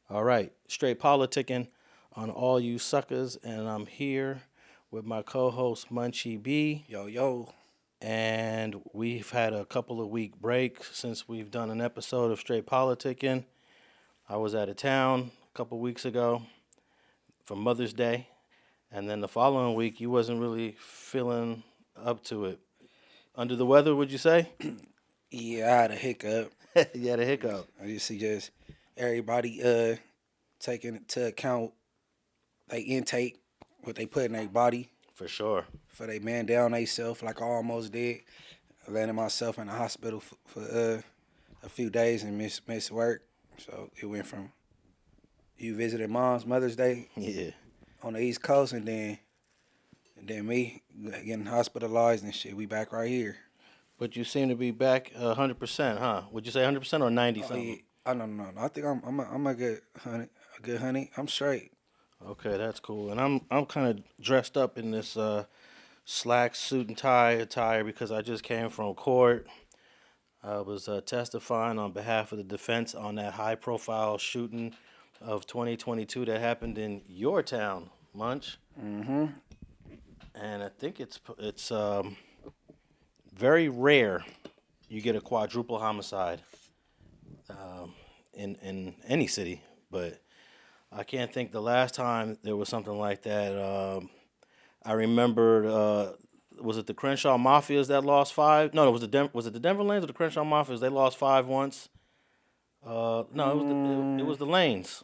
All right, straight politicking on all you suckers, and I'm here with my co-host Munchie B, Yo, yo. and we've had a couple of week break since we've done an episode of straight politicking. I was out of town a couple weeks ago for Mother's Day, and then the following week you wasn't really feeling up to it. Under the weather, would you say? Yeah, I had a hiccup. You had a hiccup. I just suggest everybody taking into account they intake, what they put in their body For sure. for they man down theyself like I almost did. I landed myself in the hospital for a few days and missed work. So it went from you visiting mom's Mother's Day Yeah. on the East Coast and then me getting hospitalized and shit. We back right here. But you seem to be back 100%, huh? Would you say 100% or 90 Oh, something? yeah. I no. I think I'm a good honey. A good honey. I'm straight. Okay, that's cool. And I'm kind of dressed up in this slack suit and tie attire because I just came from court. I was testifying on behalf of the defense on that high-profile shooting of 2022 that happened in your town, Munch. Mm-hmm. And I think it's very rare you get a quadruple homicide in any city, but I can't think the last time there was something like that. I remembered, was it the Crenshaw Mafias that lost five? No, was it the Denver Lanes or the Crenshaw Mafias? They lost five once. No, it was the Lanes.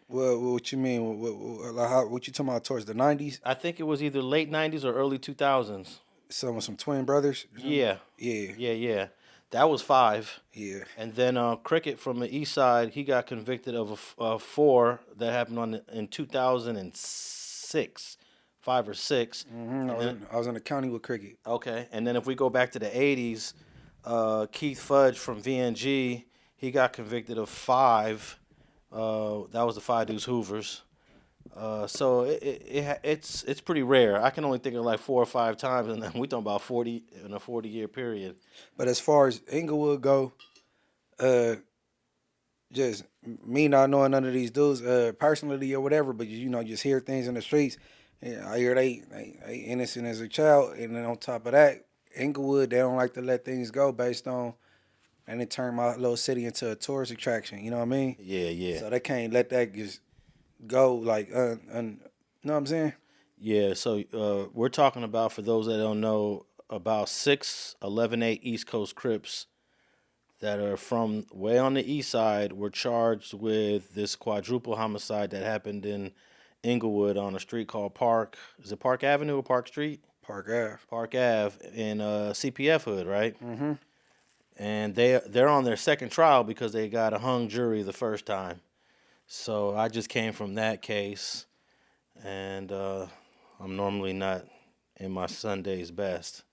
Well, what you mean? What you talking about towards the 90s? I think it was either late '90s or early 2000s. Some twin brothers? Yeah, Yeah. yeah. That was five. Yeah. And then Cricket from the East Side, he got convicted of four that happened in 2006, 5 or 6. Mm-hmm. I was in the county with Cricket. Okay, and then if we go back to the 80s, Keith Fudge from VNG, he got convicted of five. That was the Five Deuce Hoovers. So it's pretty rare. I can only think of like 4 or 5 times, and then we talking about 40 in a 40-year period. But as far as Inglewood go, just me not knowing none of these dudes personally or whatever, but just hear things in the streets. Yeah, I hear they innocent as a child, and then on top of that, Inglewood, they don't like to let things go based on, and it turned my little city into a tourist attraction. You know what I mean? Yeah. So they can't let that just go like, you know what I'm saying? Yeah, so we're talking about, for those that don't know, about 6 11-8 East Coast Crips that are from way on the east side were charged with this quadruple homicide that happened in Inglewood on a street called Park. Is it Park Avenue or Park Street? Park Ave. Park Ave in CPF Hood, right? Mm-hmm. And they're on their second trial because they got a hung jury the first time. So I just came from that case, and I'm normally not in my Sunday's best.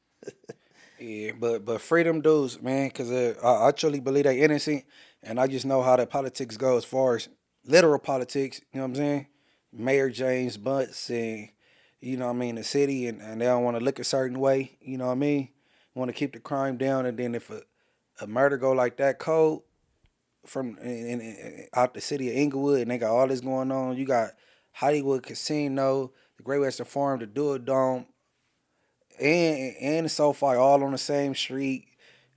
Yeah, but freedom dudes, man, because I truly believe they innocent, and I just know how the politics go as far as literal politics, you know what I'm saying? Mayor James Butts and, the city, and they don't want to look a certain way, you know what I mean? Want to keep the crime down, and then if a murder go like that cold from out the city of Inglewood, and they got all this going on, you got Hollywood Casino, the Great Western Farm, the Dual Dome, and the SoFi all on the same street.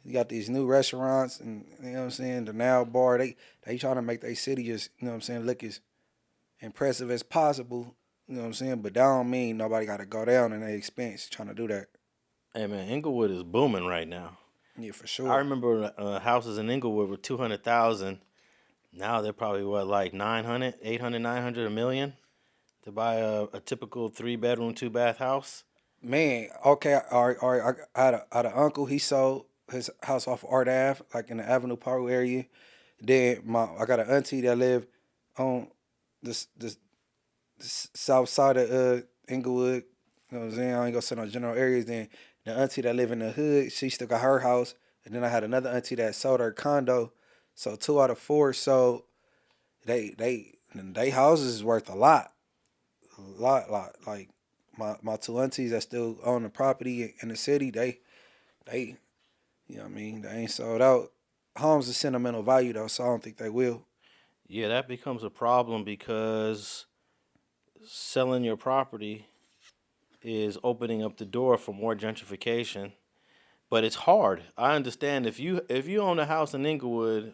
You got these new restaurants and you know what I'm saying, the Now Bar. They trying to make their city just, you know what I'm saying, look as impressive as possible. You know what I'm saying? But that don't mean nobody gotta go down in their expense trying to do that. Hey man, Inglewood is booming right now. Yeah, for sure. I remember houses in Inglewood were 200,000. Now they're probably like 900, 800, 900, a million to buy a typical 3-bedroom, 2-bath house. Man, okay, all right. I had an uncle. He sold his house off of Art Ave, like in the Avenue Park area. Then I got an auntie that lived on the south side of Inglewood. You know what I'm saying? I ain't gonna say no general areas. Then the auntie that live in the hood, she still got her house. And then I had another auntie that sold her condo. So 2 out of 4 sold. They houses is worth a lot. Like my 2 aunties that still own the property in the city, they you know what I mean, they ain't sold out. Homes is sentimental value though, so I don't think they will. Yeah, that becomes a problem because selling your property is opening up the door for more gentrification. But it's hard. I understand if you own a house in Inglewood,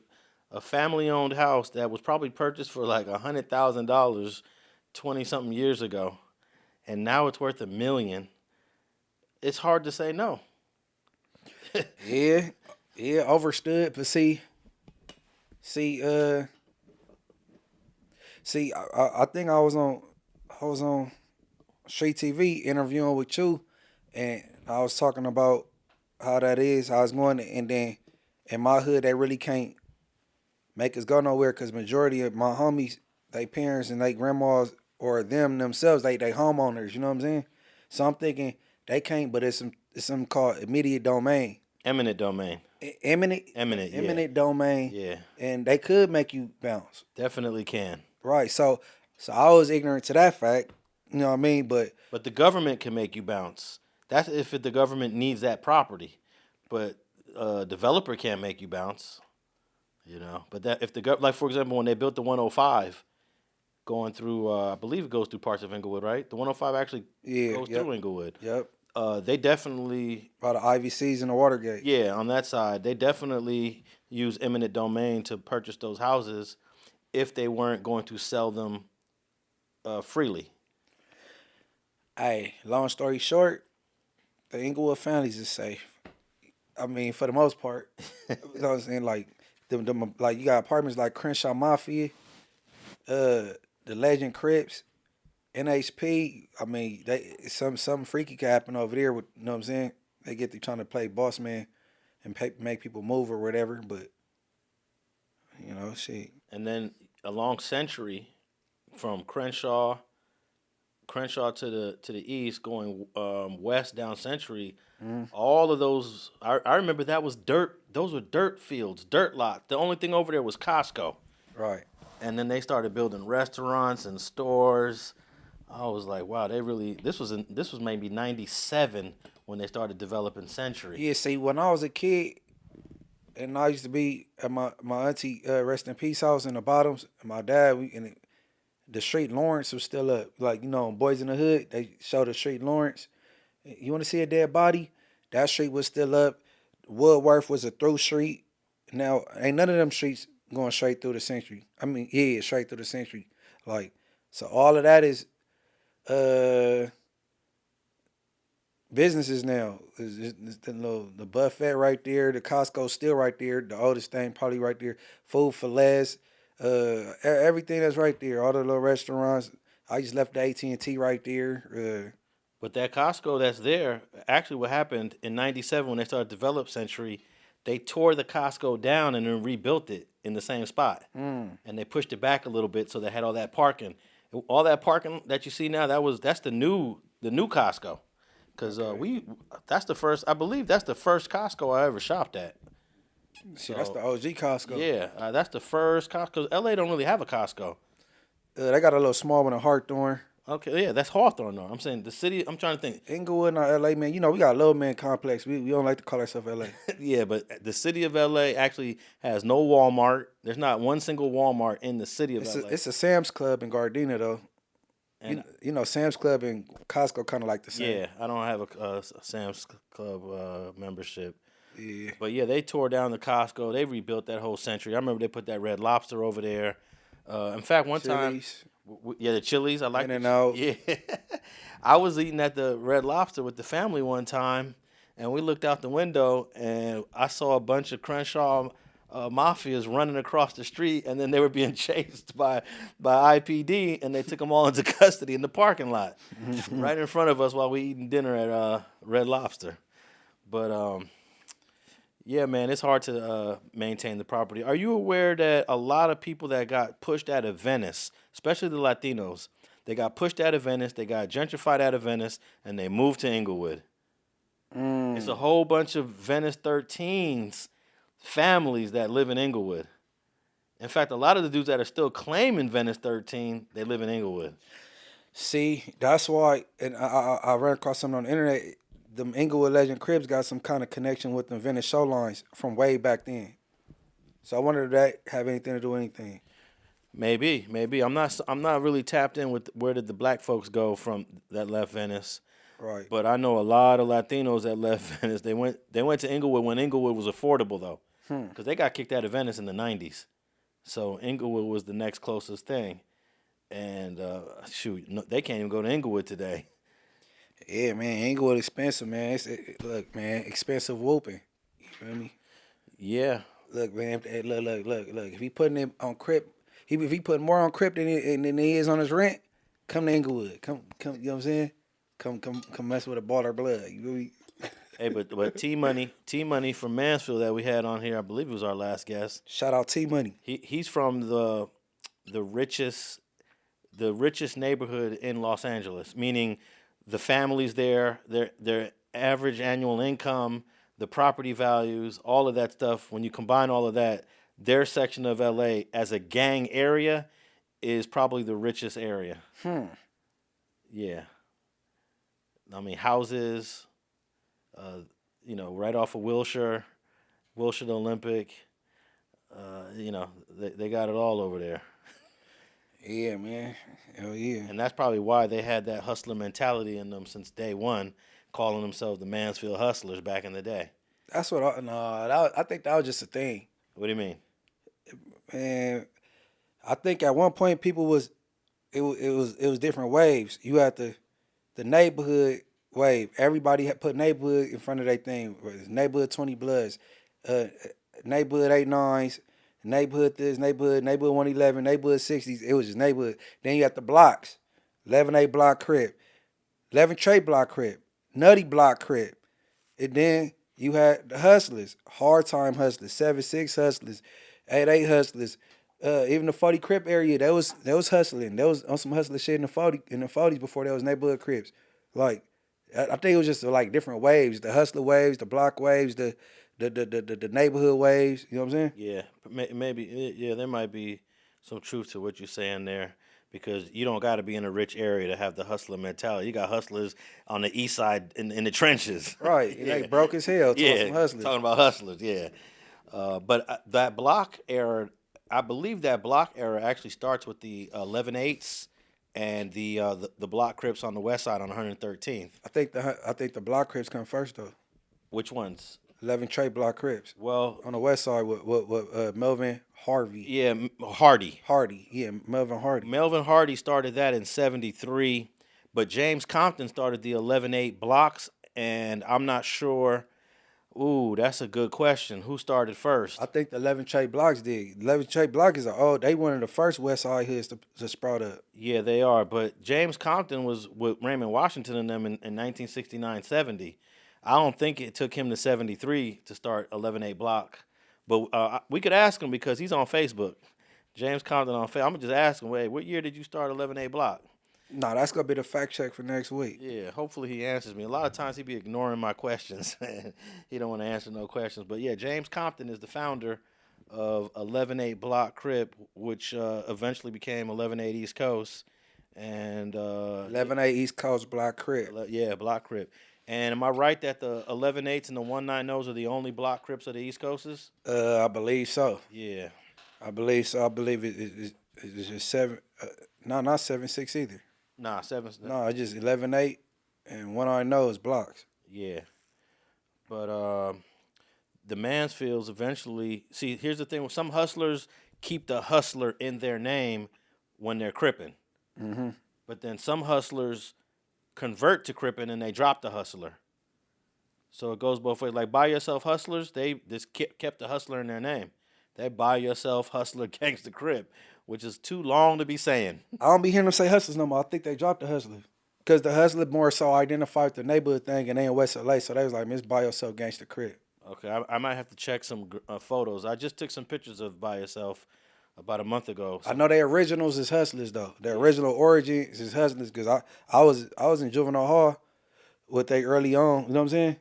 a family owned house that was probably purchased for like $100,000 20 something years ago, and now it's worth $1 million. It's hard to say no. Yeah, yeah, overstood. But see, I think I was on Street TV interviewing with you, and I was talking about how that is, how it's going, and then in my hood they really can't make us go nowhere because majority of my homies, they parents and they grandmas or them themselves, they homeowners. You know what I'm saying? So I'm thinking they can't, but it's something called immediate domain. Eminent domain. Eminent, Eminent, yeah. eminent domain. Yeah. And they could make you bounce. Definitely can. Right. So I was ignorant to that fact. You know what I mean? But the government can make you bounce. That's if the government needs that property. But a developer can't make you bounce. You know. But that if like for example when they built the 105 going through I believe it goes through parts of Inglewood, right? The 105 actually goes through Inglewood. Yep. They definitely by the IVCs and the Watergate. Yeah, on that side, they definitely use eminent domain to purchase those houses if they weren't going to sell them freely. Hey, long story short, the Inglewood families is safe. I mean, for the most part. You know what I'm saying? Like, like you got apartments like Crenshaw Mafia, the Legend Crips, NHP. I mean, something freaky could happen over there. With, you know what I'm saying? They get to trying to play boss man and make people move or whatever. But you know, shit. And then along Century, from Crenshaw to the east, going west down Century, all of those. I remember that was dirt. Those were dirt fields, dirt lots. The only thing over there was Costco. Right. And then they started building restaurants and stores. I was like, wow, they really. This was maybe '97 when they started developing Century. Yeah. See, when I was a kid, and I used to be at my auntie rest in peace house in the Bottoms, and my dad the street Lawrence was still up. Like, you know, Boys in the Hood, they showed the street Lawrence. You want to see a dead body? That street was still up. Woodworth was a through street. Now, ain't none of them streets going straight through the Century. I mean, yeah, straight through the Century. Like, so all of that is businesses now. It's the buffet right there, the Costco still right there, the oldest thing probably right there. Food for Less. Everything that's right there, all the little restaurants. I just left the AT&T right there. But that Costco that's there, actually what happened in '97 when they started to develop Century, they tore the Costco down and then rebuilt it in the same spot. And they pushed it back a little bit so they had all that parking. All that parking that you see now, that's the new Costco. Because that's the first, I believe that's the first Costco I ever shopped at. See, that's the OG Costco. Yeah, that's the first Costco. LA don't really have a Costco. They got a little small one in Hawthorne. Okay, yeah, that's Hawthorne though. I'm saying the city. I'm trying to think. Inglewood, not LA, man. You know, we got a little man complex. We don't like to call ourselves LA. Yeah, but the city of LA actually has no Walmart. There's not one single Walmart in the city of LA. It's a Sam's Club in Gardena though. And you know, Sam's Club and Costco kind of like the same. Yeah, I don't have a Sam's Club membership. Yeah. But yeah, they tore down the Costco. They rebuilt that whole Century. I remember they put that Red Lobster over there. In fact, one Chili's. time, the Chili's. I like In and out. Yeah, I was eating at the Red Lobster with the family one time, and we looked out the window, and I saw a bunch of Crenshaw mafias running across the street, and then they were being chased by IPD, and they took them all into custody in the parking lot, right in front of us while we eating dinner at Red Lobster. But yeah, man, it's hard to maintain the property. Are you aware that a lot of people that got pushed out of Venice, especially the Latinos, they got pushed out of Venice, they got gentrified out of Venice, and they moved to Inglewood? It's a whole bunch of Venice 13s families that live in Inglewood. In fact, a lot of the dudes that are still claiming Venice 13, they live in Inglewood. See, that's why, and I ran across something on the internet. Them Inglewood Legend Crips got some kind of connection with the Venice showlines from way back then. So I wonder if that have anything to do with anything. Maybe. I'm not really tapped in with where did the black folks go from that left Venice. Right. But I know a lot of Latinos that left Venice. They went to Inglewood when Inglewood was affordable though, because they got kicked out of Venice in the '90s. So Inglewood was the next closest thing, and shoot, no, they can't even go to Inglewood today. Yeah, man. Inglewood expensive, man. Look, man, expensive whooping. You feel me? Yeah, Look, man. Look. If he putting it on Crip, if he putting more on Crip than he is on his rent, come to Inglewood. Come. You know what I'm saying? Come mess with a baller blood. You feel me? hey, but T Money from Mansfield that we had on here, I believe he was our last guest. Shout out T Money. He's from the richest neighborhood in Los Angeles, meaning the families there, their average annual income, the property values, all of that stuff. When you combine all of that, their section of LA as a gang area is probably the richest area. Yeah. I mean, houses, right off of Wilshire to Olympic. They got it all over there. Yeah, man. Hell yeah. And that's probably why they had that hustler mentality in them since day one, calling themselves the Mansfield Hustlers back in the day. That's what I think that was just a thing. What do you mean? And I think at one point it was different waves. You had the neighborhood wave. Everybody had put neighborhood in front of their thing. Neighborhood 20 Bloods, neighborhood 89s, neighborhood this, neighborhood 111, neighborhood 60s. It was just neighborhood. Then you got the blocks. 11A Blocc Crip, 11 Trey Blocc Crip, Nutty Blocc Crip. And then you had the hustlers, hard time hustlers, 7-6 hustlers, 8-8 hustlers. Even the 40 Crip area, that was hustling. That was on some hustler shit in the 40s before there was neighborhood Crips. Like, I think it was just like different waves, the hustler waves, the block waves, the neighborhood waves. You know what I'm saying? Yeah, maybe. Yeah, there might be some truth to what you're saying there, because you don't got to be in a rich area to have the hustler mentality. You got hustlers on the east side in the trenches. Right. Yeah. They broke as hell. Yeah, Hustlers. talking about hustlers. Yeah, but that Blocc era, I believe that Blocc era actually starts with the 11/8s and the Blocc Crips on the west side on 113th. I think the Blocc Crips come first though. Which ones? 11 Trey Blocc Crips. Well, On the west side with Melvin Harvey. yeah, Hardy. Yeah, Melvin Hardy. Melvin Hardy started that in '73, but James Compton started the 11/8 blocks, and I'm not sure. Ooh, that's a good question. Who started first? I think the 11 Trey Blocks did. 11 Trey Block is they one of the first West Side hoods to sprout up. Yeah, they are. But James Compton was with Raymond Washington and them in 1969-70. I don't think it took him to 73 to start 11/8 Block. But we could ask him because he's on Facebook. James Compton on Facebook. I'm going to just ask him, wait, what year did you start 11/8 Block? Nah, that's going to be the fact check for next week. Yeah, hopefully he answers me. A lot of times he be ignoring my questions. He don't want to answer no questions. But yeah, James Compton is the founder of 11/8 Blocc Crip, which eventually became 11/8 East Coast. And 11A East Coast Blocc Crip. Yeah, Blocc Crip. And am I right that the 11/8s and the 190s are the only Blocc Crips of the East Coasters? I believe so. Yeah. I believe so. I believe it's just 7. No, not 7-6 either. Nah, 7. No, it's just 11-8, and one I know is blocks. Yeah. But the Mansfields eventually, see, here's the thing. Some hustlers keep the hustler in their name when they're cripping. Mm-hmm. But then some hustlers convert to cripping and they drop the hustler. So it goes both ways. Like Buy Yourself Hustlers, they just kept the hustler in their name. They Buy Yourself Hustler Gangster Crip, which is too long to be saying. I don't be hearing them say hustlers no more. I think they dropped the hustler. Because the hustler more so identified with the neighborhood thing and they in West LA, so they was like, Miss Buy Yourself Gangster Crip. Okay, I might have to check some photos. I just took some pictures of Buy Yourself about a month ago. So. I know their originals is hustlers though. Their original origins is hustlers because I was in juvenile hall with they early on. You know what I'm saying?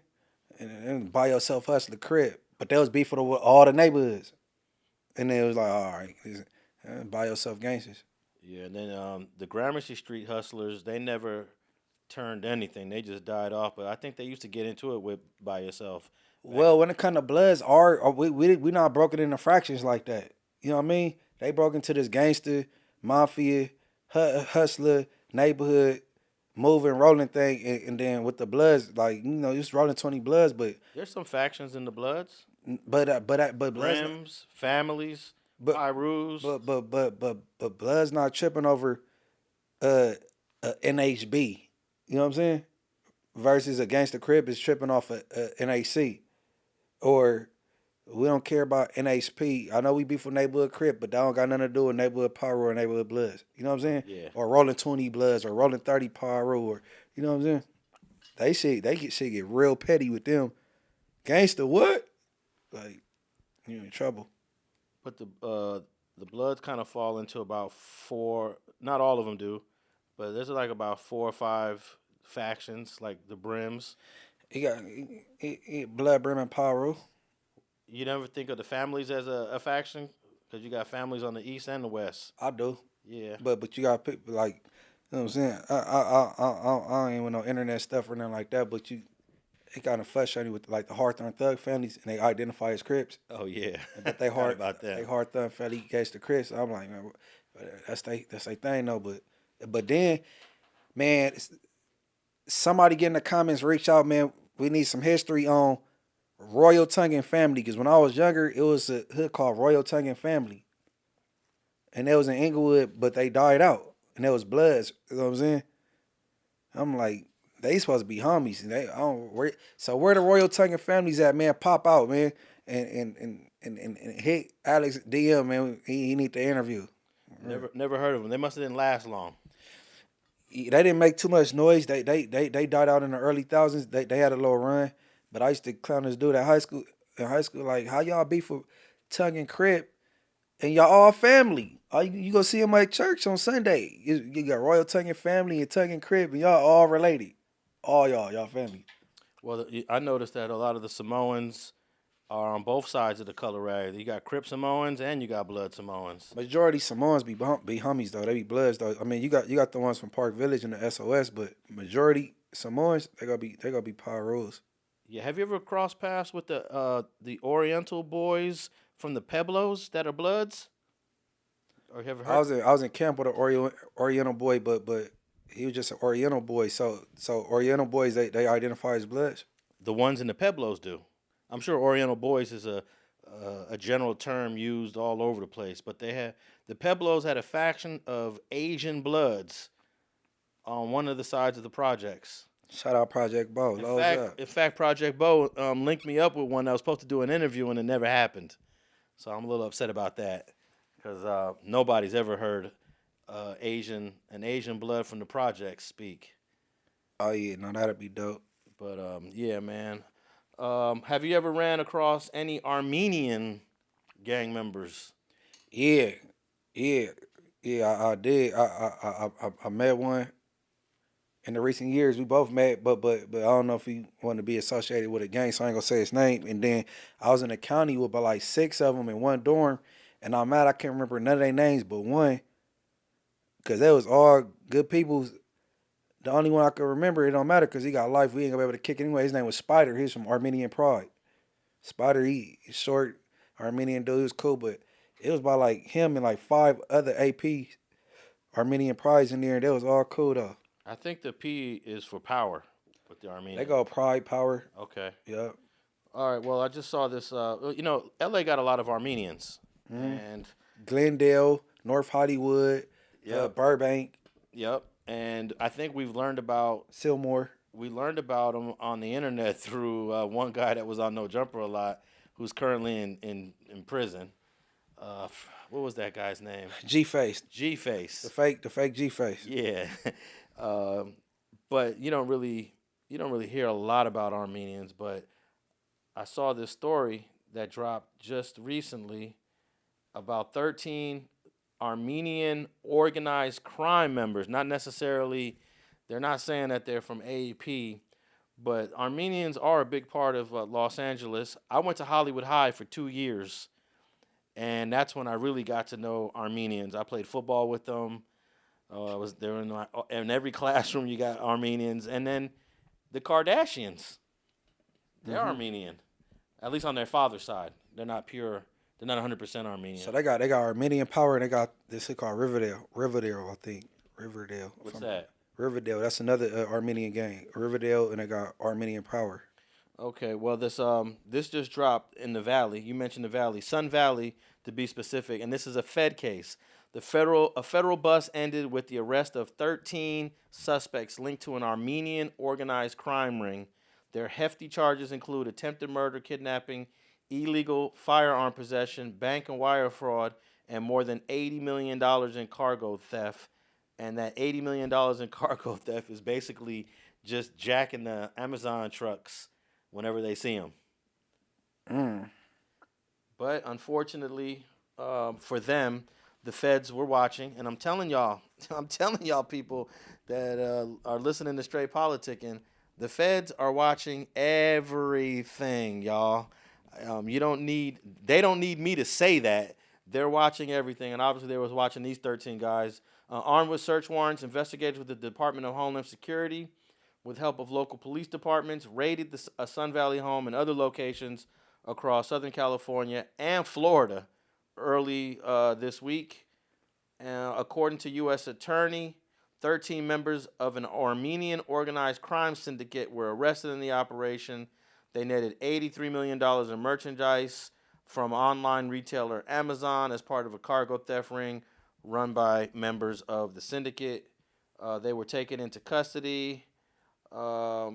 And Buy Yourself Hustler Crip, but they was beefing with all the neighborhoods, and then it was like, all right, Buy Yourself Gangsters. Yeah, and then the Gramercy Street Hustlers, they never turned anything. They just died off. But I think they used to get into it with Buy Yourself. Well, when it comes to Bloods, we not broken into fractions like that. You know what I mean? They broke into this gangster, mafia, hustler, neighborhood, moving, rolling thing, and then with the Bloods, like just rolling 20 Bloods, There's some factions in the Bloods. but Bloods, Rims, families, but Pyrus. but Bloods not tripping over NHB. You know what I'm saying? Versus a gangster crib is tripping off a NAC, or we don't care about NHP. I know we beef with neighborhood crip, but that don't got nothing to do with neighborhood Pyro or neighborhood Bloods. You know what I'm saying? Yeah. Or rolling 20 Bloods or rolling 30 Pyro, or you know what I'm saying? They get real petty with them. Gangster what? Like you in trouble. But the Bloods kind of fall into about 4. Not all of them do, but there's like about 4 or 5 factions, like the Brims. He got Blood Brim and Pyro. You never think of the families as a faction because you got families on the east and the west. I do. Yeah. But you got people like, you know what I'm saying? I don't even want no internet stuff or nothing like that. But it kind of frustrating with like the Hawthorne Thug families, and they identify as Crips. Oh yeah. But they hard about that. They Hawthorne family Gangster Crips. I'm like, man, that's they thing though. But then, man, somebody get in the comments, reach out, man. We need some history on Royal Tongan family, because when I was younger, it was a hood called Royal Tongan family, and it was in Inglewood, but they died out, and it was Bloods. You know what I'm saying? I'm like, they supposed to be homies, and so where the Royal Tongan families at, man? Pop out, man, and hit Alex DM, man. He need the interview. Never heard of them. They must have didn't last long. They didn't make too much noise. They died out in the early thousands. They had a little run. But I used to clown this dude at high school. In high school, like, how y'all beef with Tongan Crip and y'all all family? You go see him at church on Sunday. You got Royal Tongan family and Tongan Crip, and y'all all related. All y'all family. Well, I noticed that a lot of the Samoans are on both sides of the color rag. You got Crip Samoans and you got Blood Samoans. Majority Samoans be homies though. They be Bloods though. I mean, you got the ones from Park Village and the SOS, but majority Samoans they gonna be Pyros. Yeah, have you ever crossed paths with the Oriental boys from the Pueblos that are Bloods? Or have you heard? I was in camp with an Oriental boy, but he was just an Oriental boy. So Oriental boys they identify as Bloods. The ones in the Pueblos do. I'm sure Oriental boys is a general term used all over the place, but the Pueblos had a faction of Asian Bloods on one of the sides of the projects. Shout out Project Bo. In fact, Project Bo linked me up with one that was supposed to do an interview and it never happened. So I'm a little upset about that because nobody's ever heard an Asian blood from the project speak. Oh yeah, no, that'd be dope. But yeah, man. Have you ever ran across any Armenian gang members? Yeah, I did. I met one. In the recent years, we both met, but I don't know if he wanted to be associated with a gang, so I ain't gonna say his name. And then I was in the county with about like 6 of them in one dorm, and I'm mad I can't remember none of their names but one, because they was all good people. The only one I can remember, it don't matter because he got life. We ain't gonna be able to kick it anyway. His name was Spider. He's from Armenian Pride. Spider, he's short Armenian dude. He was cool, but it was about like him and like 5 other AP Armenian Prides in there, and they was all cool though. I think the P is for power with the Armenian. They go pride, power. Okay. Yeah. All right. Well, I just saw this. LA got a lot of Armenians. And Glendale, North Hollywood, Burbank. Yep. And I think we've learned about Sylmore. We learned about them on the internet through one guy that was on No Jumper a lot, who's currently in prison. What was that guy's name? G-Face. G-Face. The fake G-Face. Yeah. But you don't really hear a lot about Armenians, but I saw this story that dropped just recently about 13 Armenian organized crime members. Not necessarily, they're not saying that they're from AAP, but Armenians are a big part of Los Angeles. I went to Hollywood High for 2 years, and that's when I really got to know Armenians. I played football with them. I was there in every classroom. You got Armenians, and then the Kardashians. They're Armenian, at least on their father's side. They're not pure They're not 100% Armenian. So they got Armenian power, and they got this shit called Riverdale, I think. Riverdale. What's that? Riverdale. That's another Armenian gang. Riverdale, and they got Armenian power. Okay, well this just dropped in the Valley. You mentioned the Valley, Sun Valley to be specific, and this is a Fed case. A federal bus ended with the arrest of 13 suspects linked to an Armenian organized crime ring. Their hefty charges include attempted murder, kidnapping, illegal firearm possession, bank and wire fraud, and more than $80 million in cargo theft. And that $80 million in cargo theft is basically just jacking the Amazon trucks whenever they see them. But unfortunately for them, the feds were watching. And I'm telling y'all people that are listening to Straight Politicking, the feds are watching everything, y'all. They don't need me to say that. They're watching everything. And obviously they was watching these 13 guys. Armed with search warrants, investigators with the Department of Homeland Security, with help of local police departments, raided a Sun Valley home and other locations across Southern California and Florida early this week. According to U.S. Attorney, 13 members of an Armenian organized crime syndicate were arrested in the operation. They netted $83 million in merchandise from online retailer Amazon as part of a cargo theft ring run by members of the syndicate. They were taken into custody. Law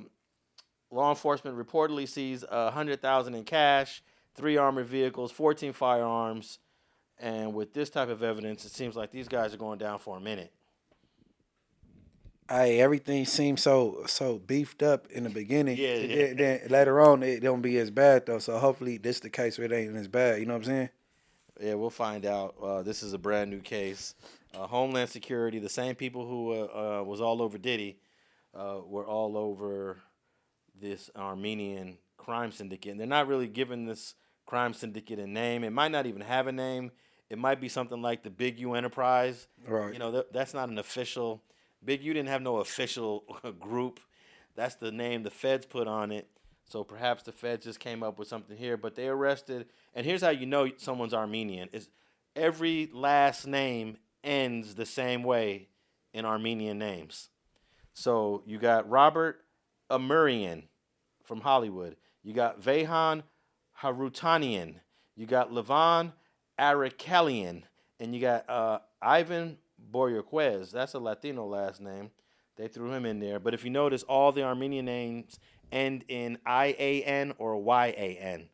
enforcement reportedly seized $100,000 in cash, 3 armored vehicles, 14 firearms, and with this type of evidence, it seems like these guys are going down for a minute. Hey, everything seems so beefed up in the beginning. Yeah. Then later on, it don't be as bad though. So hopefully, this the case where it ain't as bad. You know what I'm saying? Yeah, we'll find out. This is a brand new case. Homeland Security, the same people who was all over Diddy, were all over this Armenian crime syndicate. And they're not really giving this crime syndicate a name. It might not even have a name. It might be something like the Big U Enterprise. Right. You know, that's not an official. Big U didn't have no official group. That's the name the feds put on it. So perhaps the feds just came up with something here. But they arrested. And here's how you know someone's Armenian. Is every last name ends the same way in Armenian names. So you got Robert Amurian from Hollywood. You got Vahan Harutanian. You got Levan Arakalian. And you got Ivan Boyarquez. That's a Latino last name. They threw him in there. But if you notice, all the Armenian names end in IAN or YAN.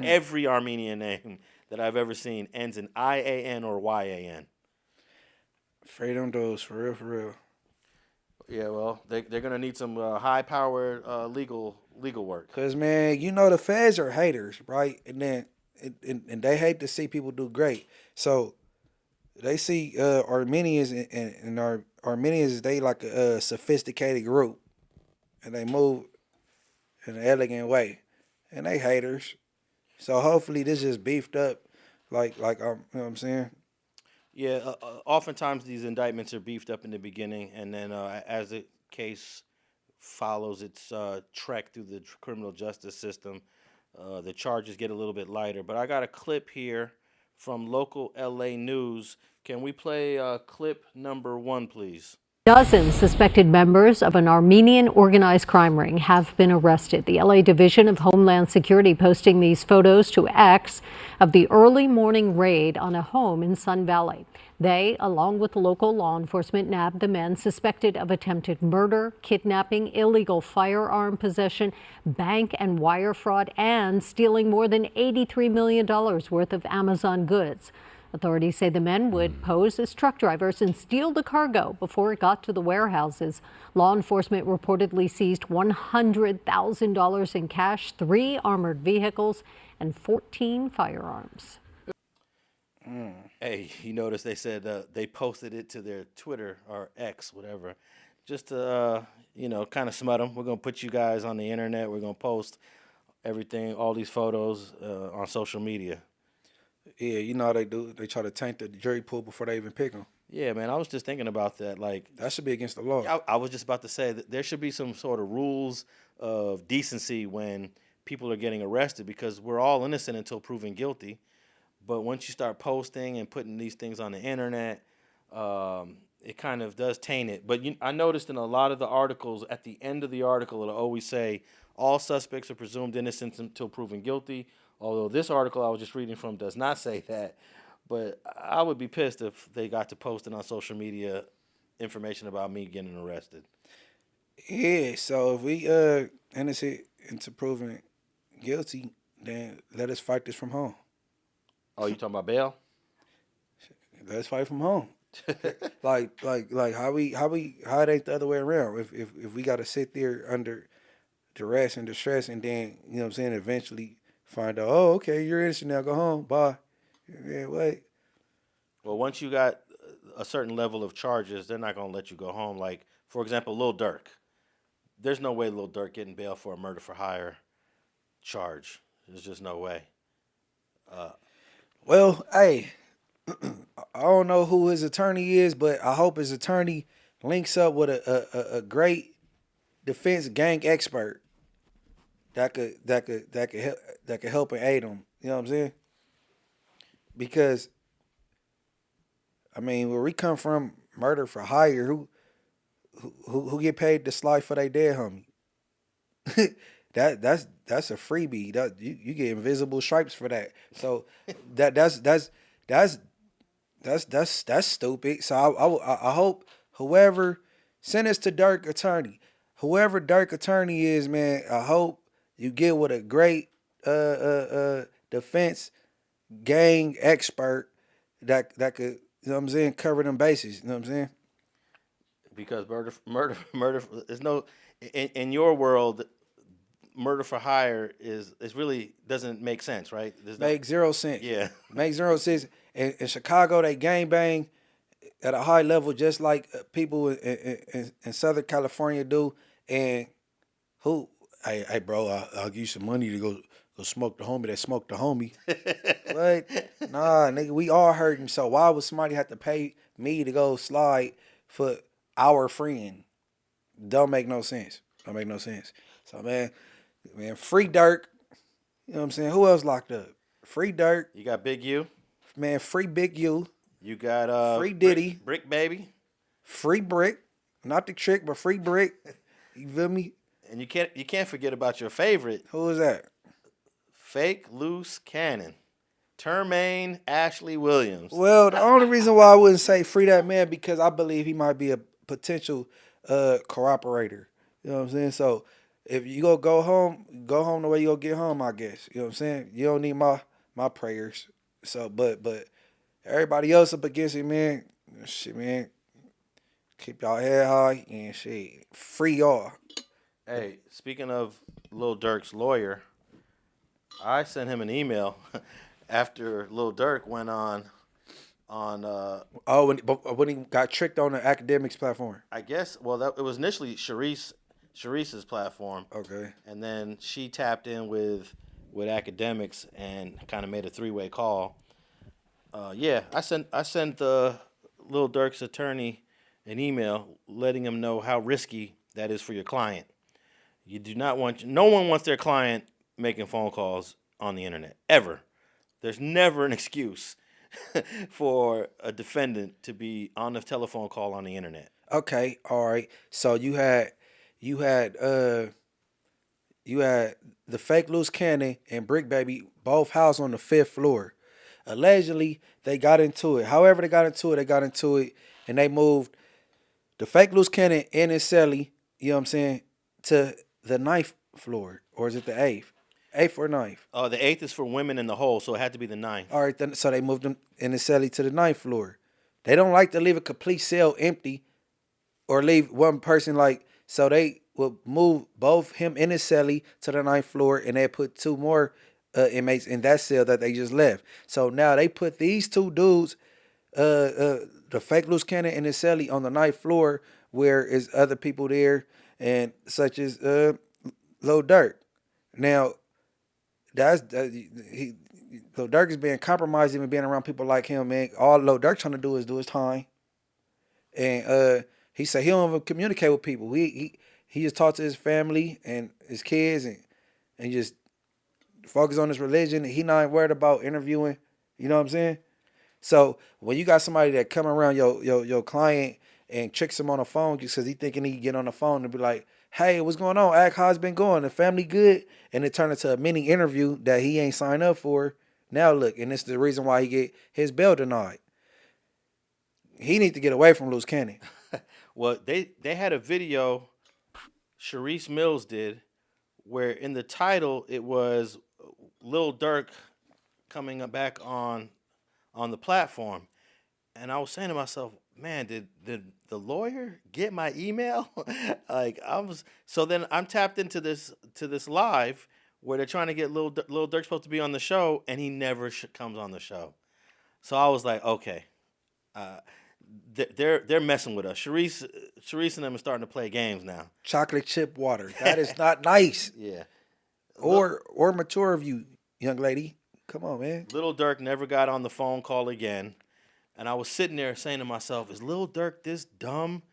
Every Armenian name that I've ever seen ends in IAN or YAN. Freedom those for real. Yeah, well, they're gonna need some high-powered legal work. Cause man, you know the feds are haters, right? And then and they hate to see people do great. So they see Armenians and Armenians, they like a sophisticated group, and they move in an elegant way, and they haters. So hopefully this just beefed up, like you know what I'm saying. Yeah, oftentimes these indictments are beefed up in the beginning, and then as the case follows its trek through the criminal justice system, the charges get a little bit lighter. But I got a clip here from local LA news. Can we play clip number 1, please? Dozens suspected members of an Armenian organized crime ring have been arrested. The LA Division of Homeland Security posting these photos to X of the early morning raid on a home in Sun Valley. They, along with local law enforcement, nabbed the men suspected of attempted murder, kidnapping, illegal firearm possession, bank and wire fraud, and stealing more than $83 million worth of Amazon goods. Authorities say the men would pose as truck drivers and steal the cargo before it got to the warehouses. Law enforcement reportedly seized $100,000 in cash, 3 armored vehicles, and 14 firearms. Hey, you notice they said they posted it to their Twitter or X, whatever, just to, kind of smut them. We're going to put you guys on the internet. We're going to post everything, all these photos on social media. Yeah, you know how they do. They try to taint the jury pool before they even pick them. Yeah, man, I was just thinking about that. Like, that should be against the law. I was just about to say that there should be some sort of rules of decency when people are getting arrested, because we're all innocent until proven guilty. But once you start posting and putting these things on the internet, it kind of does taint it. But I noticed in a lot of the articles, at the end of the article, it'll always say, all suspects are presumed innocent until proven guilty. Although this article I was just reading from does not say that. But I would be pissed if they got to posting on social media information about me getting arrested. Yeah, so if we innocent into proven guilty, then let us fight this from home. Oh, you talking about bail? Let's fight from home. like how it ain't the other way around. If we gotta sit there under duress and distress and then, you know what I'm saying, eventually find out, oh, okay, you're innocent now, go home, bye. Yeah, wait. Well, once you got a certain level of charges, they're not gonna let you go home. Like, for example, Lil Durk. There's no way Lil Durk getting bail for a murder for hire charge. There's just no way. Well, hey, I don't know who his attorney is, but I hope his attorney links up with a great defense gang expert that could help and aid him. You know what I'm saying? Because I mean, where we come from, murder for hire, who get paid to slide for their dead homie? That's a freebie. You get invisible stripes for that. So that's stupid. So I hope whoever send us to Durk attorney, whoever Durk attorney is, man, I hope you get with a great defense gang expert that could, you know what I'm saying, cover them bases. You know what I'm saying? Because murder is no in your world. Murder for hire is really doesn't make sense, right? Makes zero sense. Yeah, makes zero sense. In Chicago, they gang bang at a high level, just like people in Southern California do. And hey bro, I'll give you some money to go smoke the homie that smoked the homie. What? Nah, nigga, we all hurting. So why would somebody have to pay me to go slide for our friend? Don't make no sense. So man, free Durk. You know what I'm saying? Who else locked up? Free Durk. You got Big U. Man, free Big U. You got free Diddy. Brick Baby. Free Brick. Not the trick, but free Brick. You feel me? And you can't forget about your favorite. Who is that? Fake Luce Cannon. Termaine Ashley Williams. Well, the only reason why I wouldn't say free that man because I believe he might be a potential cooperator. You know what I'm saying? So if you go home the way you go get home, I guess. You know what I'm saying? You don't need my prayers. So but everybody else up against it, man, shit, man. Keep y'all head high and shit. Free y'all. Hey, speaking of Lil Durk's lawyer, I sent him an email after Lil Durk went on when he got tricked on the academics platform. I guess it was initially Charisse's platform. Okay. And then she tapped in with academics and kind of made a three-way call. I sent Lil Durk's attorney an email letting him know how risky that is for your client. You do not want no one wants their client making phone calls on the internet ever. There's never an excuse for a defendant to be on a telephone call on the internet. Okay, all right. So you had the fake Luce Cannon and Brick Baby both housed on the 5th floor. Allegedly, they got into it. However they got into it, and they moved the fake Luce Cannon and his celly, you know what I'm saying, to the 9th floor. Or is it the 8th? 8th or 9th? The 8th is for women in the hole, so it had to be the 9th. All right, then, so they moved him in his celly to the 9th floor. They don't like to leave a complete cell empty or leave one person so they will move both him and his celly to the 9th floor, and they put 2 more inmates in that cell that they just left. So now they put these 2 dudes, the fake Luce Cannon and his celly on the 9th floor, where is other people there, and such as Lil Durk. Now, Lil Durk is being compromised, even being around people like him, man. All Lil Durk trying to do is do his time, and he said he don't even communicate with people. He just talk to his family and his kids and just focus on his religion. He not worried about interviewing You know what I'm saying? So when you got somebody that come around your client and tricks him on the phone just because he thinking he can get on the phone and be like, hey, what's going on? Ask how it's been going. The family good? And it turned into a mini interview that he ain't signed up for. Now look, and it's the reason why he get his bail denied. He need to get away from Luce Cannon. Well, they had a video, Charisse Mills did, where in the title it was Lil Durk coming back on the platform, and I was saying to myself, man, did the lawyer get my email? Like I was. So then I'm tapped into this live where they're trying to get Lil Durk supposed to be on the show, and he never comes on the show. So I was like, okay, they're messing with us. Charisse and them are starting to play games now. Chocolate chip water. That is not nice. Yeah. Or mature of you, young lady. Come on, man. Lil Durk never got on the phone call again. And I was sitting there saying to myself, is Lil Durk this dumb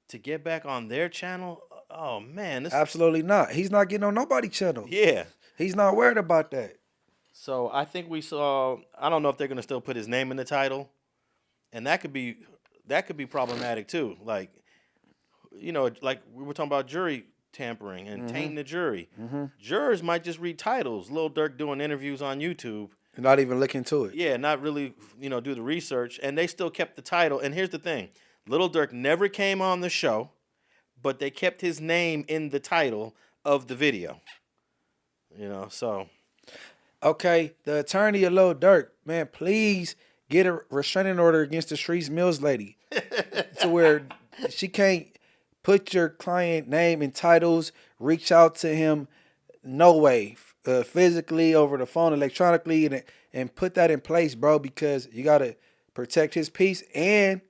to get back on their channel? Oh, man. Absolutely not. He's not getting on nobody's channel. Yeah. He's not worried about that. So I think we saw, I don't know if they're going to still put his name in the title. And that could be problematic too. Like, you know, like we were talking about jury tampering and tainting the jury. Jurors might just read titles. Lil Durk doing interviews on YouTube. Not even look into it. Yeah, not really, do the research. And they still kept the title. And here's the thing. Lil Durk never came on the show, but they kept his name in the title of the video. So. Okay, the attorney of Lil Durk, man, please get a restraining order against the Charisse Mills lady. To where she can't put your client name in titles, reach out to him, no way. Physically, over the phone, electronically, and put that in place, bro, because you got to protect his peace and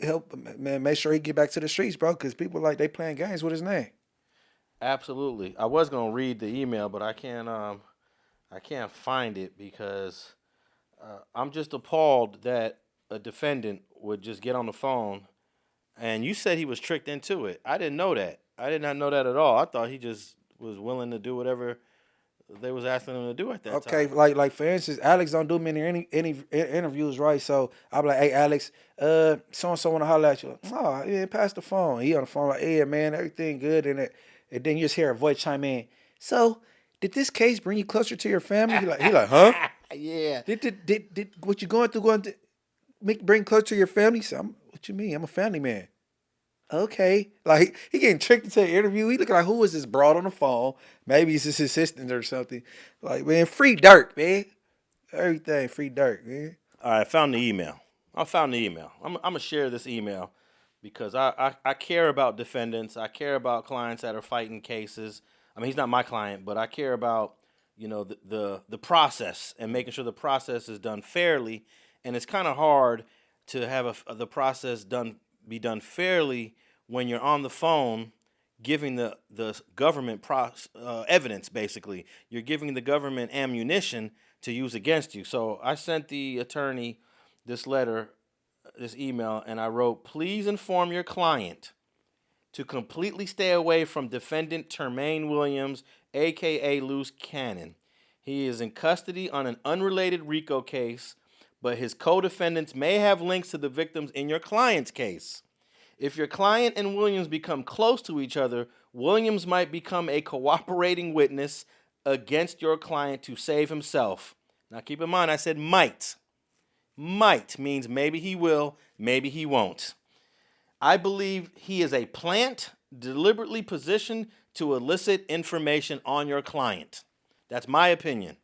help, man, make sure he get back to the streets, bro, because people they playing games with his name. Absolutely. I was going to read the email, but I can't find it because I'm just appalled that a defendant would just get on the phone, and you said he was tricked into it. I didn't know that. I did not know that at all. I thought he just was willing to do whatever they was asking him to do at that time. Okay, like for instance, Alex don't do many any interviews, right? So I'm like, hey Alex, so and so want to holler at you. Oh, yeah, pass the phone. He on the phone like, yeah, man, everything good, and then you just hear a voice chime in. So, did this case bring you closer to your family? He like, huh? Yeah. Did what you going to bring closer to your family? So what you mean? I'm a family man. Okay. Like, he getting tricked into an interview. He looking like, who is this broad on the phone? Maybe it's his assistant or something. Like, man, free Durk, man. Everything free Durk, man. All right, I found the email. I'm going to share this email because I care about defendants. I care about clients that are fighting cases. I mean, he's not my client, but I care about, the process and making sure the process is done fairly. And it's kind of hard to have the process be done fairly when you're on the phone giving the government evidence, basically. You're giving the government ammunition to use against you. So I sent the attorney this email, and I wrote, please inform your client to completely stay away from defendant Termaine Williams, a.k.a. Luce Cannon. He is in custody on an unrelated RICO case, but his co-defendants may have links to the victims in your client's case. If your client and Williams become close to each other, Williams might become a cooperating witness against your client to save himself. Now keep in mind, I said might. Might means maybe he will, maybe he won't. I believe he is a plant deliberately positioned to elicit information on your client. That's my opinion.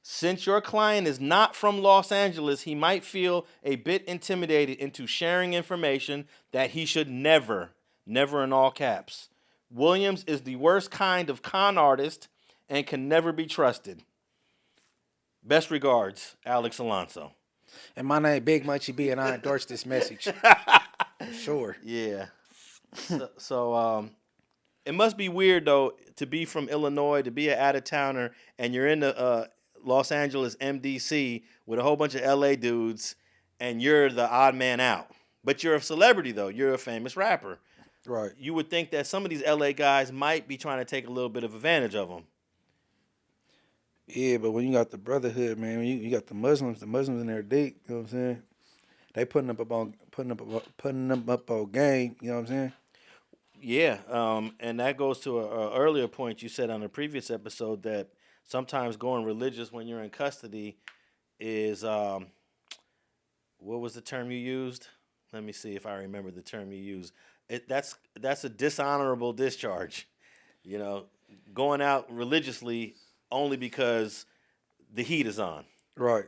Since your client is not from Los Angeles, he might feel a bit intimidated into sharing information that he should never in all caps. Williams is the worst kind of con artist and can never be trusted. Best regards, Alex Alonso. And my name Big Munchie B, and I endorse this message. Sure. Yeah. So it must be weird, though, to be from Illinois, to be an out-of-towner, and you're in the Los Angeles MDC with a whole bunch of LA dudes, and you're the odd man out. But you're a celebrity, though. You're a famous rapper. Right. You would think that some of these LA guys might be trying to take a little bit of advantage of them. Yeah, but when you got the brotherhood, man, when you got the Muslims in there deep. You know what I'm saying? They putting them up on game. You know what I'm saying? Yeah, and that goes to a earlier point you said on a previous episode that sometimes going religious when you're in custody is what was the term you used? Let me see if I remember the term you used. That's a dishonorable discharge. You know, going out religiously only because the heat is on. Right,